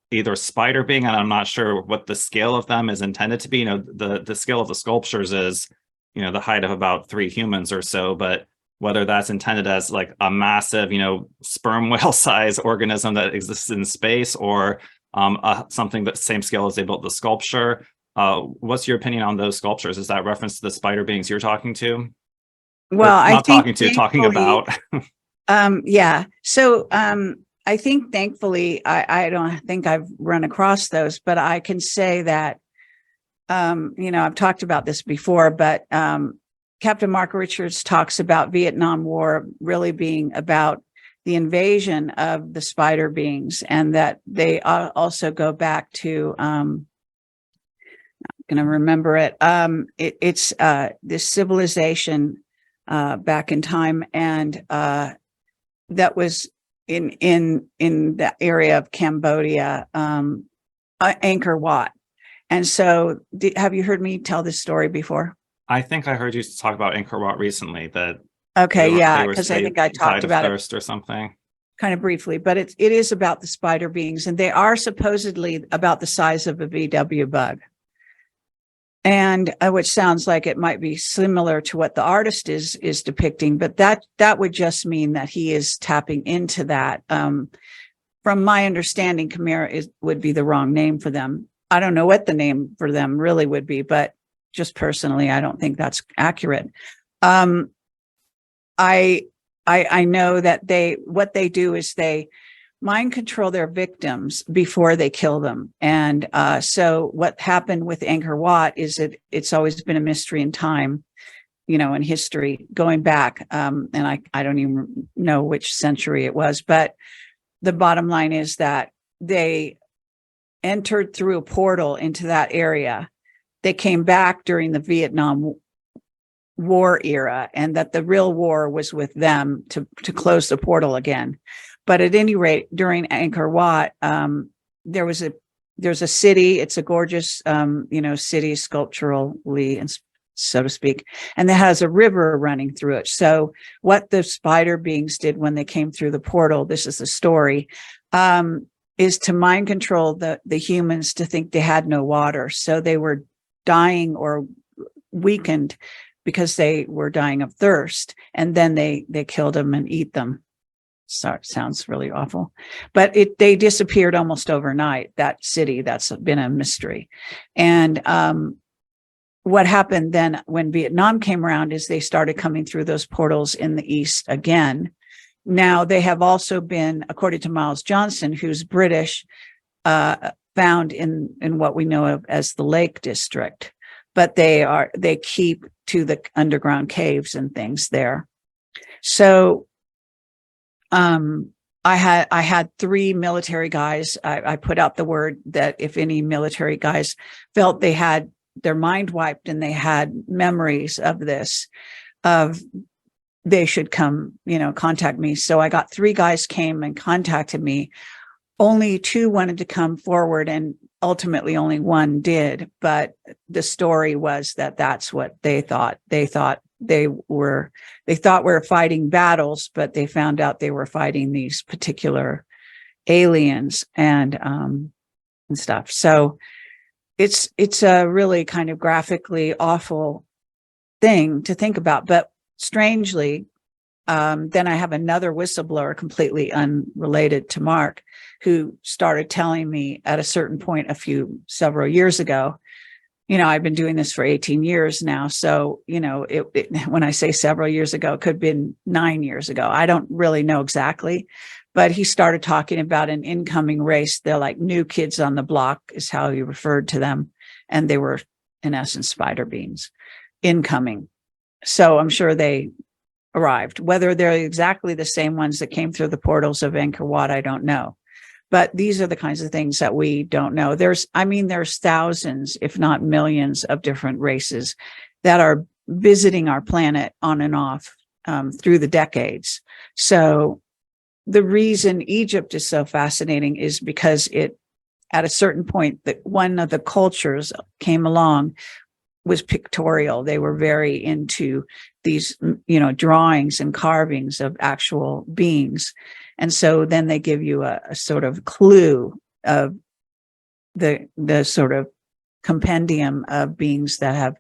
either spider being, and I'm not sure what the scale of them is intended to be. The scale of the sculptures is, the height of about 3 humans or so, but whether that's intended as like a massive, sperm whale size organism that exists in space, or something that same scale as they built the sculpture. What's your opinion on those sculptures? Is that reference to the spider beings you're talking to? Well, talking about. Yeah. So I think thankfully, I don't think I've run across those, but I can say that, I've talked about this before, but Captain Mark Richards talks about Vietnam War really being about the invasion of the spider beings, and that they also go back to, I'm going to remember it. It's this civilization back in time, and that was in the area of Cambodia, Angkor Wat. And so, have you heard me tell this story before? I think I heard you talk about Angkor Wat recently. Because I think I talked about it or something, kind of briefly. But it is about the spider beings, and they are supposedly about the size of a VW bug, and which sounds like it might be similar to what the artist is depicting. But that would just mean that he is tapping into that. From my understanding, Chimera would be the wrong name for them. I don't know what the name for them really would be, but just personally, I don't think that's accurate. I know that what they do is they mind control their victims before they kill them. And so what happened with Angkor Wat is it's always been a mystery in time, in history going back. And I don't even know which century it was, but the bottom line is that they entered through a portal into that area. They came back during the Vietnam War era, and that the real war was with them to close the portal again. But at any rate, during Angkor Wat, there's a city. It's a gorgeous, city sculpturally, and so to speak, and it has a river running through it. So what the spider beings did when they came through the portal, this is the story, is to mind control the humans to think they had no water. So they were dying or weakened because they were dying of thirst, and then they killed them and eat them. So it sounds really awful, but they disappeared almost overnight. That city, that's been a mystery. And what happened then when Vietnam came around is they started coming through those portals in the east again. Now they have also been, according to Miles Johnson, who's British, found in what we know of as the Lake District, but they keep to the underground caves and things there. So I had 3 military guys. I put out the word that if any military guys felt they had their mind wiped and they had memories of this, they should come, contact me. So I got 3 guys came and contacted me. Only 2 wanted to come forward, and ultimately only 1 did. But the story was that that's what they thought. They thought we were fighting battles, but they found out they were fighting these particular aliens and stuff. So it's a really kind of graphically awful thing to think about. But strangely, then I have another whistleblower completely unrelated to Mark, who started telling me at a certain point several years ago. I've been doing this for 18 years now. So, when I say several years ago, it could have been 9 years ago. I don't really know exactly, but he started talking about an incoming race. They're like new kids on the block is how he referred to them. And they were, in essence, spider beings incoming. So I'm sure they arrived. Whether they're exactly the same ones that came through the portals of Angkor Wat, I don't know. But these are the kinds of things that we don't know. There's thousands, if not millions, of different races that are visiting our planet on and off through the decades. So the reason Egypt is so fascinating is because at a certain point, that one of the cultures came along was pictorial. They were very into these, drawings and carvings of actual beings. And so then they give you a sort of clue of the sort of compendium of beings that have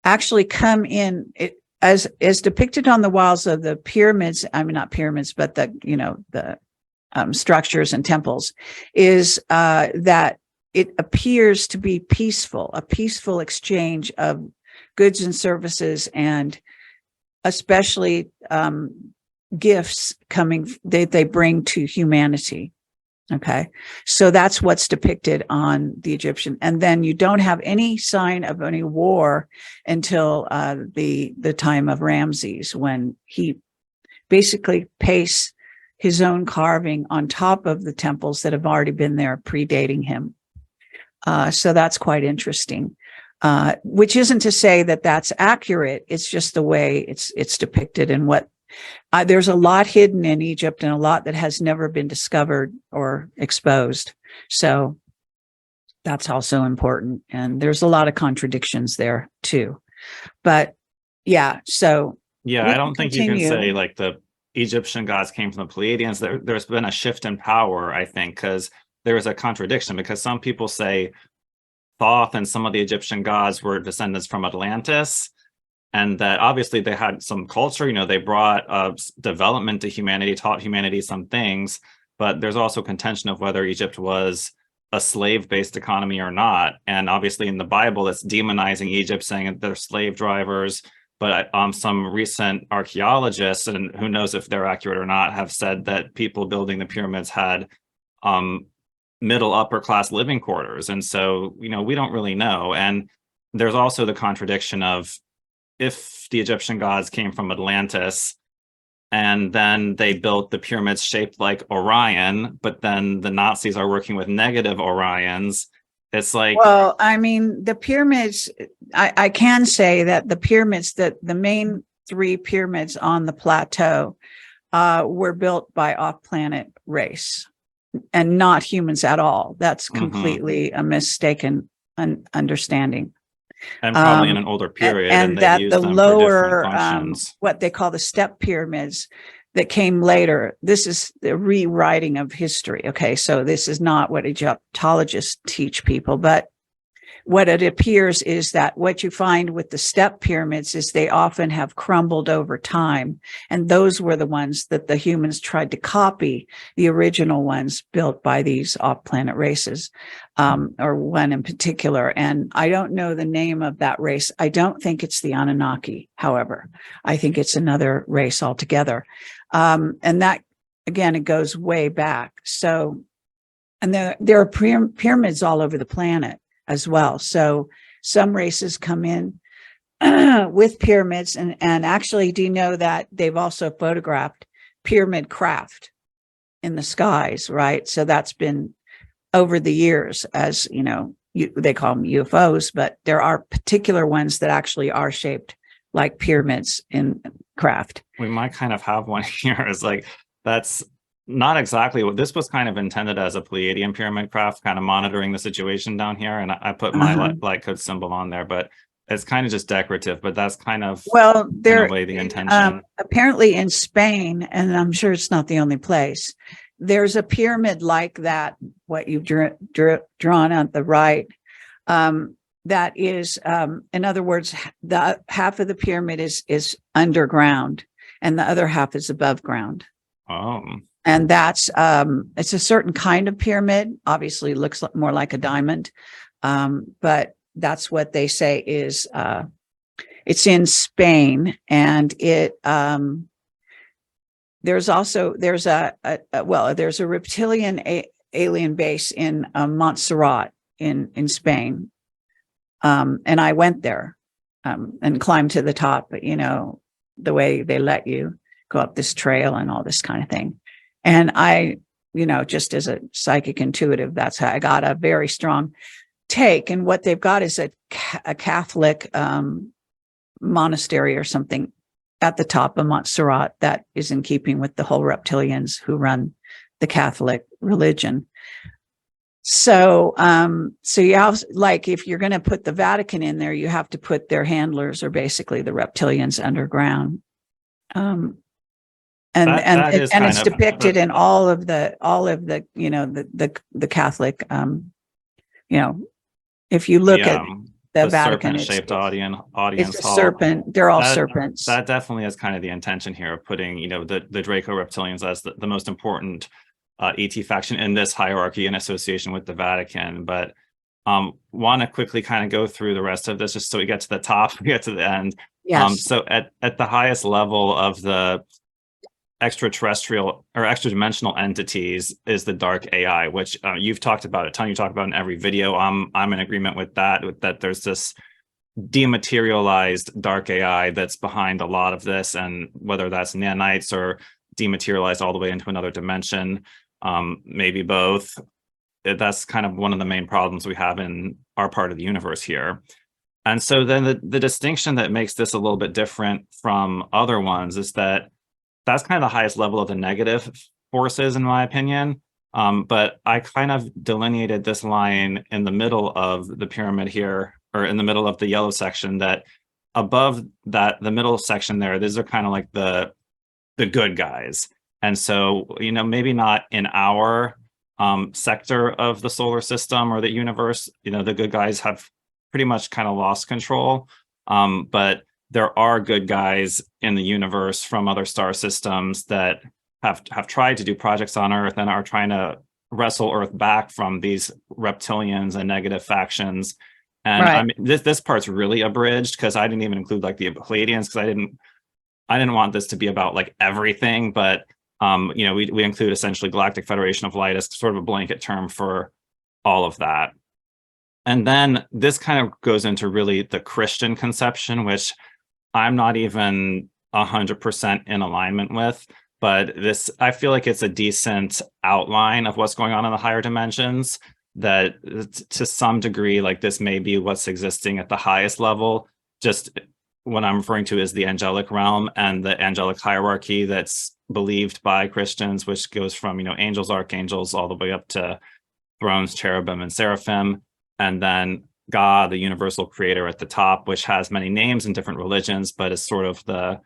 actually come in as depicted on the walls of the pyramids. I mean, not pyramids, but the structures and temples, is that it appears to be a peaceful exchange of goods and services, and especially gifts they bring to humanity. Okay. So that's what's depicted on the Egyptian. And then you don't have any sign of any war until the time of Ramses, when he basically pastes his own carving on top of the temples that have already been there predating him. So that's quite interesting. Which isn't to say that that's accurate. It's just the way it's depicted, and what there's a lot hidden in Egypt and a lot that has never been discovered or exposed. So that's also important. And there's a lot of contradictions there too. But yeah, so. Yeah, I don't think you can say like the Egyptian gods came from the Pleiadians. There's been a shift in power, I think, because there is a contradiction, because some people say Thoth and some of the Egyptian gods were descendants from Atlantis, and that obviously they had some culture, they brought development to humanity, taught humanity some things, but there's also contention of whether Egypt was a slave-based economy or not. And obviously in the Bible, it's demonizing Egypt, saying that they're slave drivers. But some recent archaeologists, and who knows if they're accurate or not, have said that people building the pyramids had middle upper class living quarters. And so, we don't really know. And there's also the contradiction of, if the Egyptian gods came from Atlantis and then they built the pyramids shaped like Orion, but then the Nazis are working with negative Orions, it's like... Well, I mean, the pyramids, I can say that the pyramids, that the main 3 pyramids on the plateau were built by off-planet race and not humans at all. That's completely a mistaken understanding. And probably in an older period. And that the lower, what they call the step pyramids that came later, this is the rewriting of history. Okay, so this is not what Egyptologists teach people, but what it appears is that what you find with the step pyramids is they often have crumbled over time. And those were the ones that the humans tried to copy, the original ones built by these off-planet races, or one in particular. And I don't know the name of that race. I don't think it's the Anunnaki, however. I think it's another race altogether. And that, again, it goes way back. So, and there are pyramids all over the planet as well. So some races come in with pyramids, and actually, do you know that they've also photographed pyramid craft in the skies, right? So that's been over the years, as they call them UFOs, but there are particular ones that actually are shaped like pyramids in craft. We might kind of have one here. It's like, that's not exactly what this was kind of intended as, a Pleiadian pyramid craft, kind of monitoring the situation down here. And I put my light code symbol on there, but it's kind of just decorative, but that's kind of, well, there, in a way, the intention. Apparently in Spain, and I'm sure it's not the only place, there's a pyramid like that, what you've drawn on the right, that is, in other words, the half of the pyramid is underground and the other half is above ground. Oh. And that's, it's a certain kind of pyramid, obviously looks more like a diamond. But that's what they say is, it's in Spain, and it, there's a reptilian alien base in Montserrat in Spain. And I went there, and climbed to the top, but the way they let you go up this trail and all this kind of thing. And I, just as a psychic intuitive, that's how I got a very strong take. And what they've got is a Catholic monastery or something at the top of Montserrat that is in keeping with the whole reptilians who run the Catholic religion. So, you have, like, if you're going to put the Vatican in there, you have to put their handlers, or basically the reptilians, underground. And it's depicted in all of the the Catholic, if you look at the Vatican, serpent-shaped audience it's a hall. Serpent. They're all serpents. That definitely is kind of the intention here of putting, the Draco reptilians as the most important ET faction in this hierarchy in association with the Vatican. But want to quickly kind of go through the rest of this just so we get to the top, we get to the end. Yes. So at the highest level of the extraterrestrial or extra-dimensional entities is the dark AI, which you've talked about a ton. You talk about in every video. I'm in agreement with that there's this dematerialized dark AI that's behind a lot of this, and whether that's nanites or dematerialized all the way into another dimension, maybe both. That's kind of one of the main problems we have in our part of the universe here. And so then the distinction that makes this a little bit different from other ones is that that's kind of the highest level of the negative forces, in my opinion. But I kind of delineated this line in the middle of the pyramid here, or in the middle of the yellow section, that above that, the middle section there, these are kind of like the good guys. And so, maybe not in our sector of the solar system or the universe, the good guys have pretty much kind of lost control. But there are good guys in the universe from other star systems that have tried to do projects on Earth and are trying to wrestle Earth back from these reptilians and negative factions. And Right. I mean, this part's really abridged because I didn't even include like the Palladians because I didn't want this to be about like everything, but you know, we include essentially Galactic Federation of Light as sort of a blanket term for all of that. And then this kind of goes into really the Christian conception, which I'm not even 100% in alignment with, but this, I feel like it's a decent outline of what's going on in the higher dimensions, that to some degree, like this may be what's existing at the highest level. Just what I'm referring to is the angelic realm and the angelic hierarchy that's believed by Christians, which goes from, you know, angels, archangels, all the way up to thrones, cherubim, and seraphim. And then God, the universal creator at the top, which has many names in different religions, but is sort of the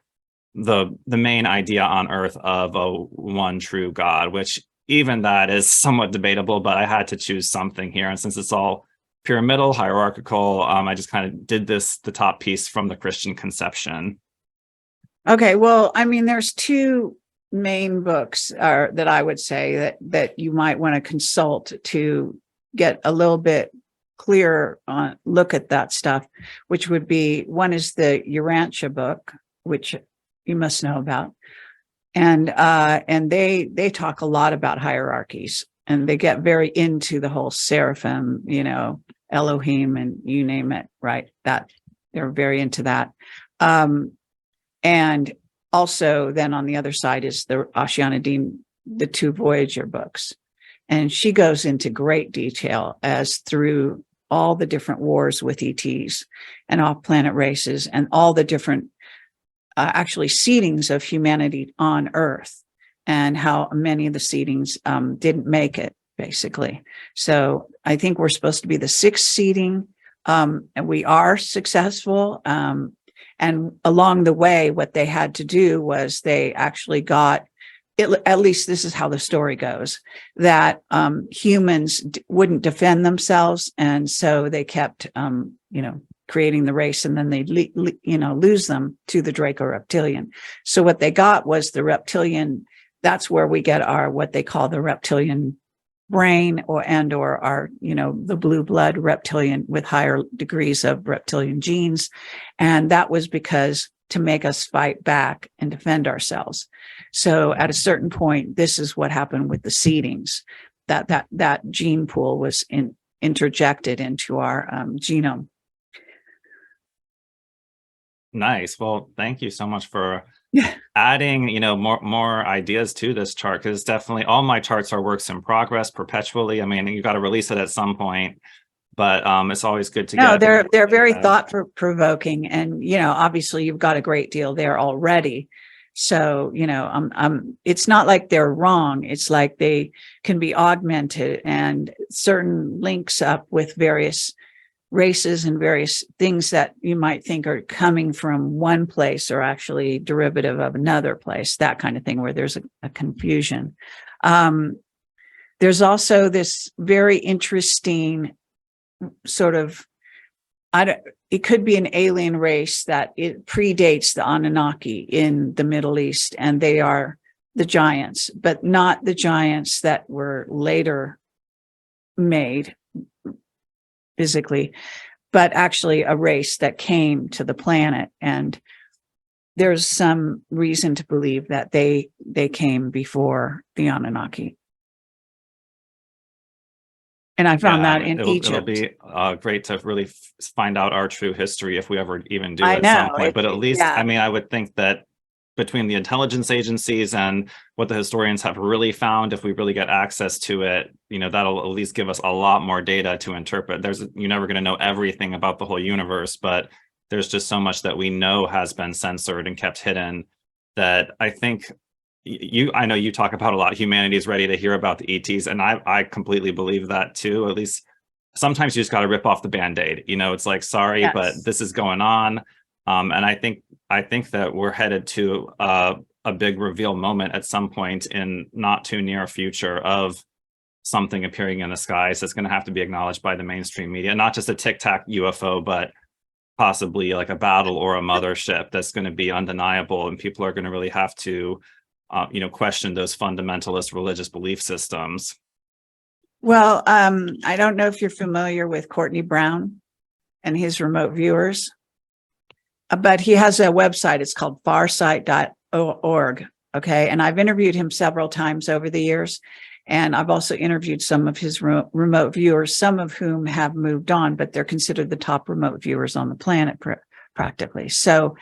main idea on earth of a one true God, which even that is somewhat debatable, but I had to choose something here. And since it's all pyramidal, hierarchical, I just kind of did the top piece from the Christian conception. Okay, well, I mean, there's two main books that I would say that you might want to consult to get a little bit clearer look at that stuff, which would be, one is the Urantia book, which you must know about. And they talk a lot about hierarchies, and they get very into the whole seraphim, you know, Elohim, and you name it, right? That they're very into that. And also then on the other side is the Ashiana Dean, the two Voyager books. And she goes into great detail as through all the different wars with ETs and off-planet races and all the different actually seedings of humanity on Earth, and how many of the seedings didn't make it, basically. So I think we're supposed to be the sixth seeding, and we are successful. And along the way, what they had to do was they actually got, at least this is how the story goes, that humans wouldn't defend themselves. And so they kept, you know, creating the race, and then they, you know, lose them to the Draco reptilian. So what they got was the reptilian. That's where we get our, what they call the reptilian brain, or our, you know, the blue blood reptilian with higher degrees of reptilian genes. And that was because to make us fight back and defend ourselves. So at a certain point, this is what happened with the seedings, that gene pool was interjected into our genome. Nice. Well, thank you so much for adding, you know, more ideas to this chart, because definitely all my charts are works in progress perpetually. I mean, you got to release it at some point, but it's always good to get. No, they're very thought provoking, and you know, obviously you've got a great deal there already. So you know, it's not like they're wrong. It's like they can be augmented, and certain links up with various races and various things that you might think are coming from one place are actually derivative of another place, that kind of thing, where there's a confusion. There's also this very interesting sort of, it could be an alien race that it predates the Anunnaki in the Middle East, and they are the giants, but not the giants that were later made physically, but actually a race that came to the planet. And there's some reason to believe that they came before the Anunnaki. And I found that in Egypt. It'll be great to really find out our true history if we ever even do at some point. But at least, I mean, I would think that between the intelligence agencies and what the historians have really found, if we really get access to it, you know, that'll at least give us a lot more data to interpret. You're never going to know everything about the whole universe, but there's just so much that we know has been censored and kept hidden that I think I know you talk about a lot. Humanity is ready to hear about the ETs, and I completely believe that too. At least sometimes you just got to rip off the Band-Aid. You know, it's like, sorry, but this is going on. And I think that we're headed to a big reveal moment at some point in not too near future of something appearing in the skies that's going to have to be acknowledged by the mainstream media, not just a tic-tac UFO, but possibly like a battle or a mothership that's going to be undeniable, and people are going to really have to, you know, question those fundamentalist religious belief systems. Well, I don't know if you're familiar with Courtney Brown and his remote viewers, but he has a website. It's called farsight.org. Okay. And I've interviewed him several times over the years. And I've also interviewed some of his remote viewers, some of whom have moved on, but they're considered the top remote viewers on the planet practically. So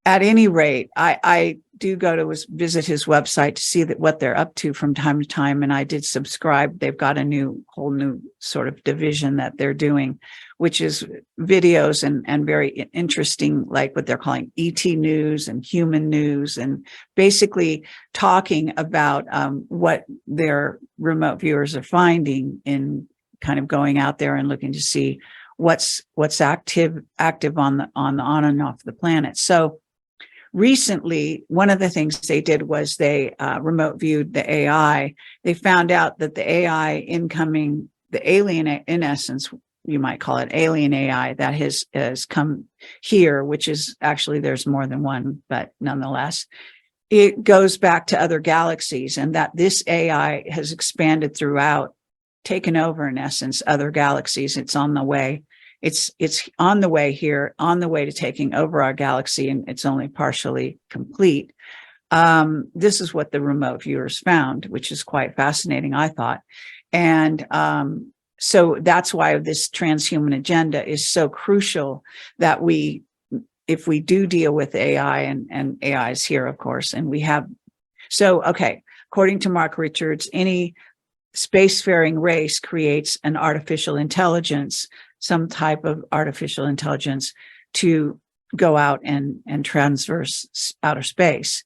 at any rate, I do go to visit his website to see what they're up to from time to time. And I did subscribe. They've got a whole new sort of division that they're doing, which is videos and very interesting, like what they're calling ET news and human news, and basically talking about what their remote viewers are finding in kind of going out there and looking to see what's active on and off the planet. So recently, one of the things they did was they remote viewed the AI. They found out that the AI incoming, the alien, in essence, you might call it alien AI, that has come here, which is actually, there's more than one, but nonetheless, it goes back to other galaxies, and that this AI has expanded throughout, taken over, in essence, other galaxies. It's on the way. It's on the way here, on the way to taking over our galaxy, and it's only partially complete. This is what the remote viewers found, which is quite fascinating, I thought. And so that's why this transhuman agenda is so crucial, that if we do deal with AI, and AI is here, of course, and we have, okay, according to Mark Richards, any spacefaring race creates an artificial intelligence, some type of artificial intelligence, to go out and transverse outer space.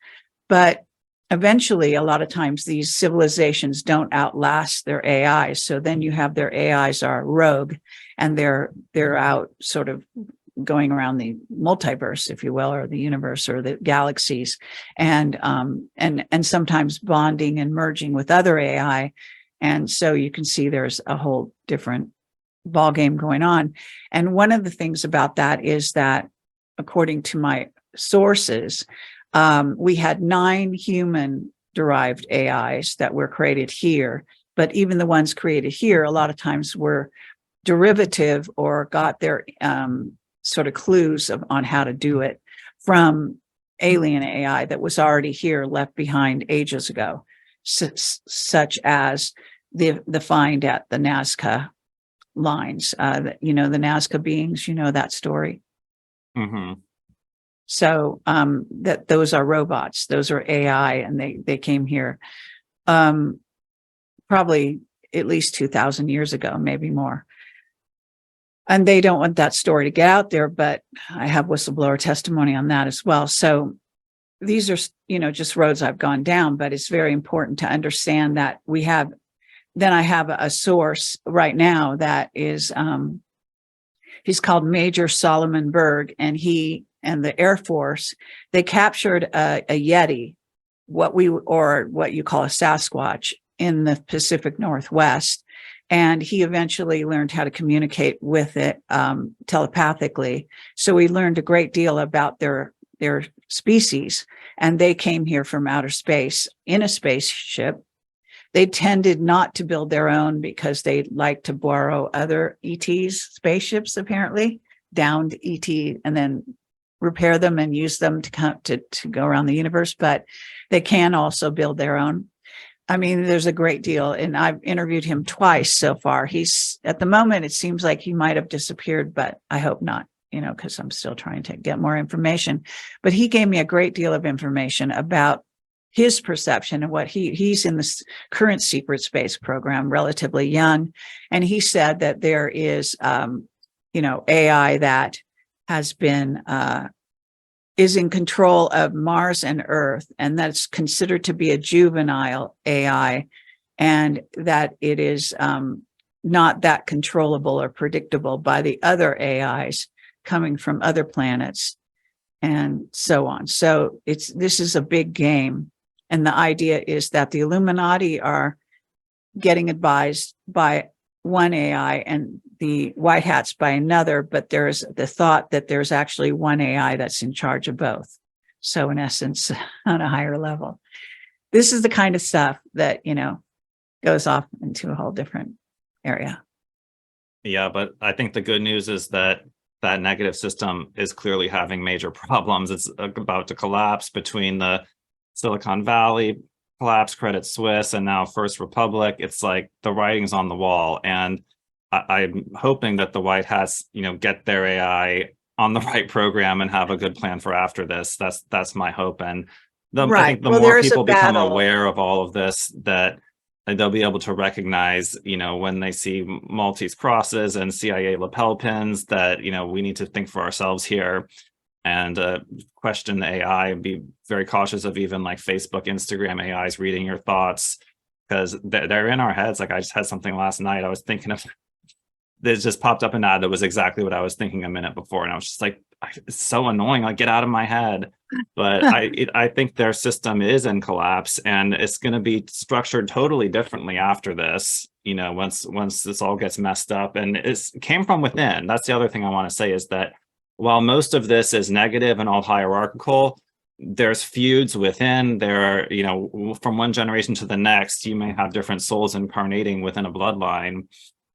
But eventually, a lot of times, these civilizations don't outlast their AIs. So then you have their AIs are rogue, and they're out sort of going around the multiverse, if you will, or the universe or the galaxies, and sometimes bonding and merging with other AI. And so you can see there's a whole different ball game going on. And one of the things about that is that, according to my sources, we had 9 human-derived AIs that were created here, but even the ones created here, a lot of times were derivative or got their sort of clues on how to do it from alien AI that was already here, left behind ages ago, such as the find at the Nazca lines, the Nazca beings, that story. Mm-hmm. So that those are robots, those are AI, and they came here probably at least 2,000 years ago, maybe more. And they don't want that story to get out there, but I have whistleblower testimony on that as well. So these are, just roads I've gone down, but it's very important to understand that I have a source right now that is, he's called Major Solomon Berg, and he and the Air Force, they captured a Yeti, what you call a Sasquatch, in the Pacific Northwest. And he eventually learned how to communicate with it telepathically. So he learned a great deal about their species, and they came here from outer space in a spaceship. They tended not to build their own because they like to borrow other ETs' spaceships, apparently, downed ET, and then repair them and use them to go around the universe. But they can also build their own. I mean, there's a great deal, and I've interviewed him twice so far. He's, at the moment, it seems like he might have disappeared, but I hope not, because I'm still trying to get more information. But he gave me a great deal of information about his perception and what he's in this current secret space program, relatively young. And he said that there is, AI that has been, is in control of Mars and Earth, and that's considered to be a juvenile AI, and that it is not that controllable or predictable by the other AIs coming from other planets, and so on. So this is a big game, and the idea is that the Illuminati are getting advised by one AI and the white hats by another, but there's the thought that there's actually one AI that's in charge of both. So in essence, on a higher level, this is the kind of stuff that, goes off into a whole different area. Yeah, but I think the good news is that that negative system is clearly having major problems. It's about to collapse between the Silicon Valley collapse, Credit Suisse, and now First Republic. It's like the writing's on the wall. And I'm hoping that the White Hats, get their AI on the right program and have a good plan for after this. That's my hope. And I think the more people become aware of all of this, that they'll be able to recognize, when they see Maltese crosses and CIA lapel pins, that, we need to think for ourselves here and question the AI and be very cautious of even like Facebook, Instagram AIs reading your thoughts, because they're in our heads. Like I just had something last night. I was thinking of, this just popped up an ad that was exactly what I was thinking a minute before. And I was just like, it's so annoying. Like, get out of my head. But I think their system is in collapse, and it's going to be structured totally differently after this, once this all gets messed up. And it came from within. That's the other thing I want to say, is that while most of this is negative and all hierarchical, there's feuds within there. From one generation to the next, you may have different souls incarnating within a bloodline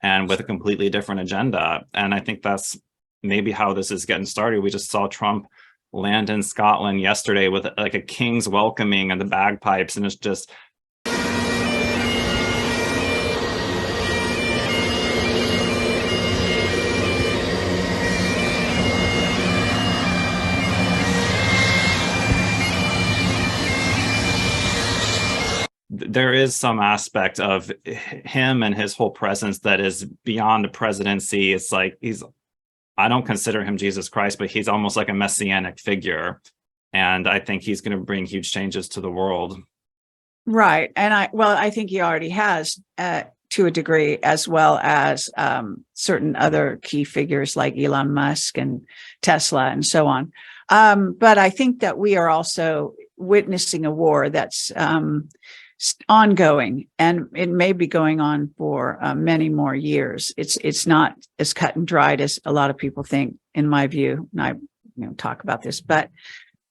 and with a completely different agenda. And I think that's maybe how this is getting started. We just saw Trump land in Scotland yesterday with like a king's welcoming and the bagpipes, and it's just there is some aspect of him and his whole presence that is beyond the presidency. It's like I don't consider him Jesus Christ, but he's almost like a messianic figure. And I think he's going to bring huge changes to the world. Right. And I think he already has to a degree, as well as certain other key figures like Elon Musk and Tesla and so on. But I think that we are also witnessing a war that's ongoing, and it may be going on for many more years. It's not as cut and dried as a lot of people think, in my view. And I talk about this, but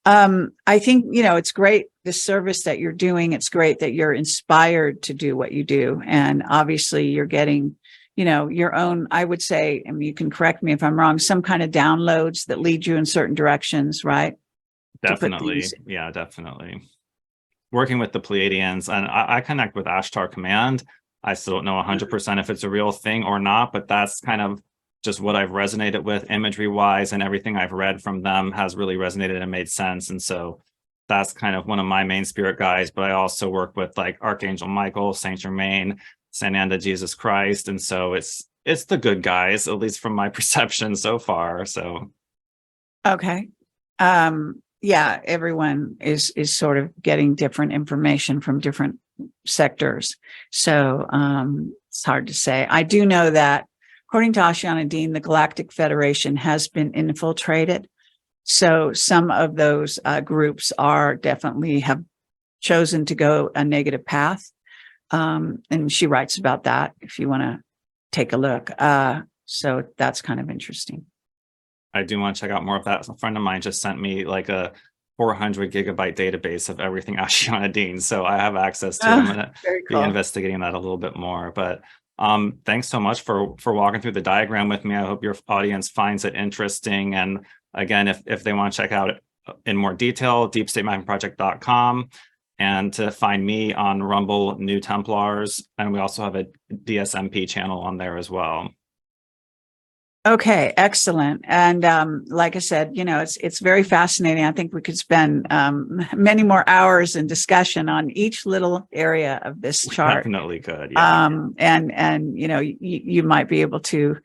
I think, it's great, the service that you're doing. It's great that you're inspired to do what you do. And obviously you're getting, your own, I would say, I mean, you can correct me if I'm wrong, some kind of downloads that lead you in certain directions, right? Definitely. Yeah, definitely. Working with the Pleiadians, and I connect with Ashtar Command. I still don't know 100% if it's a real thing or not, but that's kind of just what I've resonated with imagery wise, and everything I've read from them has really resonated and made sense. And so that's kind of one of my main spirit guides. But I also work with like Archangel Michael, Saint Germain, Saint Anna, Jesus Christ. And so it's the good guys, at least from my perception so far. So okay. Yeah, everyone is sort of getting different information from different sectors. So it's hard to say. I do know that according to Ashiana Dean, the Galactic Federation has been infiltrated. So some of those groups definitely have chosen to go a negative path. And she writes about that if you want to take a look. So that's kind of interesting. I do want to check out more of that. A friend of mine just sent me like a 400 gigabyte database of everything Ashiana Dean. So I have access to it. I'm going to be investigating that a little bit more. But thanks so much for walking through the diagram with me. I hope your audience finds it interesting. And again, if they want to check out it in more detail, deepstatemappingproject.com. And to find me on Rumble, New Templars. And we also have a DSMP channel on there as well. Okay, excellent. And like I said, it's very fascinating. I think we could spend many more hours in discussion on each little area of this chart. Definitely could. Yeah. And you might be able to.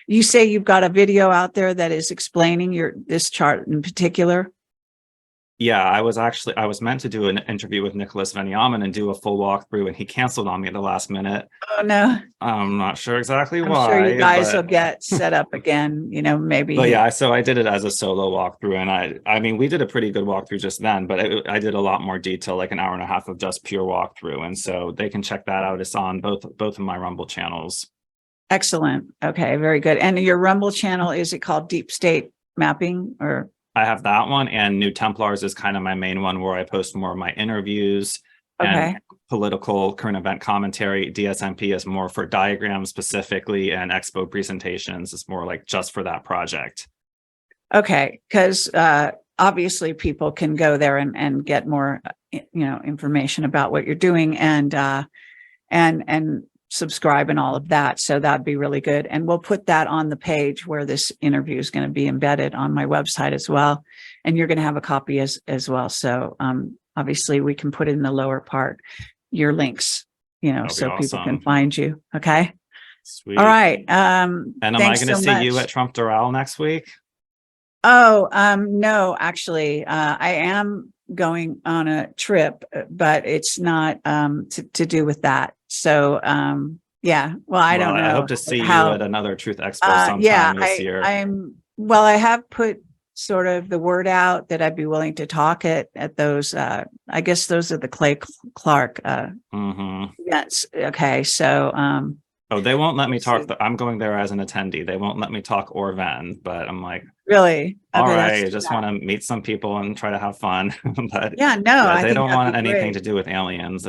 You say you've got a video out there that is explaining this chart in particular. Yeah, I was meant to do an interview with Nicholas Venyamin and do a full walkthrough, and he canceled on me at the last minute. Oh no! I'm not sure exactly why. I'm sure you guys will get set up again. Maybe. But yeah, so I did it as a solo walkthrough, and I mean, we did a pretty good walkthrough just then. But I did a lot more detail, like an hour and a half of just pure walkthrough, and so they can check that out. It's on both of my Rumble channels. Excellent. Okay, very good. And your Rumble channel, is it called Deep State Mapping or? I have that one, and New Templars is kind of my main one, where I post more of my interviews. Okay. political current event commentary. DSMP is more for diagrams specifically, and expo presentations is more like just for that project. Okay, because obviously people can go there and get more, information about what you're doing and subscribe and all of that. So that'd be really good. And we'll put that on the page where this interview is going to be embedded on my website as well. And you're going to have a copy as well. So obviously we can put in the lower part your links, so people can find you. Okay. Sweet. All right. And am I going to see you at Trump Doral next week? Oh, no, actually, I am going on a trip, but it's not to do with that. So, yeah, well, I don't know. I hope to see you at another Truth Expo sometime this year. I have put sort of the word out that I'd be willing to talk at those, I guess those are the Clay Clark. Yes. Okay. So, oh, they won't let me talk. I'm going there as an attendee. They won't let me talk or vend, but I'm like, really? All right, I just want to meet some people and try to have fun. But yeah, no, they don't want anything to do with aliens.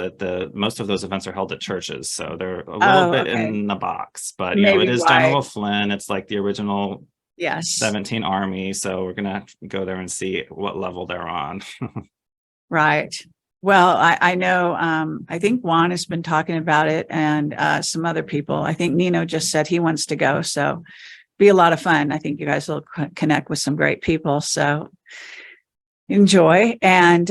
Most of those events are held at churches, so they're a little bit in the box. But it is General Flynn. It's like the original 17 Army. So we're gonna go there and see what level they're on. Right. Well, I know, I think Juan has been talking about it and some other people. I think Nino just said he wants to go. So be a lot of fun. I think you guys will connect with some great people. So enjoy. And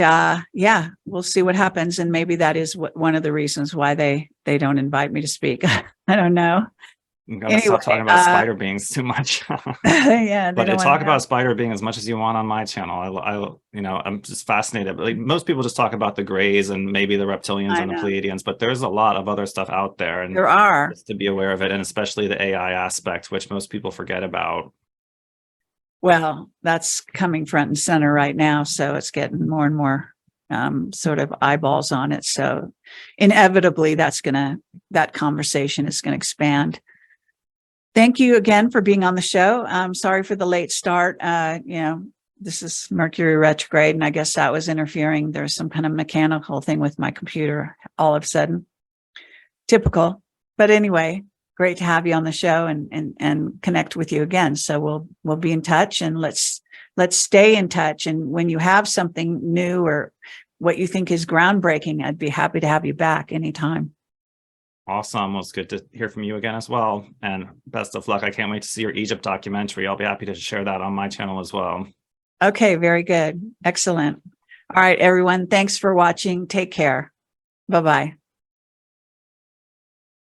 we'll see what happens. And maybe that is one of the reasons why they don't invite me to speak. I don't know. I'm gonna stop talking about spider beings too much. Yeah, but talk about spider being as much as you want on my channel. I'm just fascinated. Like most people just talk about the Greys and maybe the Reptilians and the Pleiadians, but there's a lot of other stuff out there, and there are, just to be aware of it, and especially the AI aspect, which most people forget about. Well, that's coming front and center right now, so it's getting more and more sort of eyeballs on it. So inevitably, that conversation is gonna expand. Thank you again for being on the show. I'm sorry for the late start. This is Mercury retrograde, and I guess that was interfering. There's some kind of mechanical thing with my computer all of a sudden. Typical. But anyway, great to have you on the show and connect with you again. So we'll be in touch, and let's stay in touch. And when you have something new or what you think is groundbreaking, I'd be happy to have you back anytime. Awesome. Well, it's good to hear from you again as well. And best of luck. I can't wait to see your Egypt documentary. I'll be happy to share that on my channel as well. Okay, very good. Excellent. All right, everyone. Thanks for watching. Take care. Bye-bye.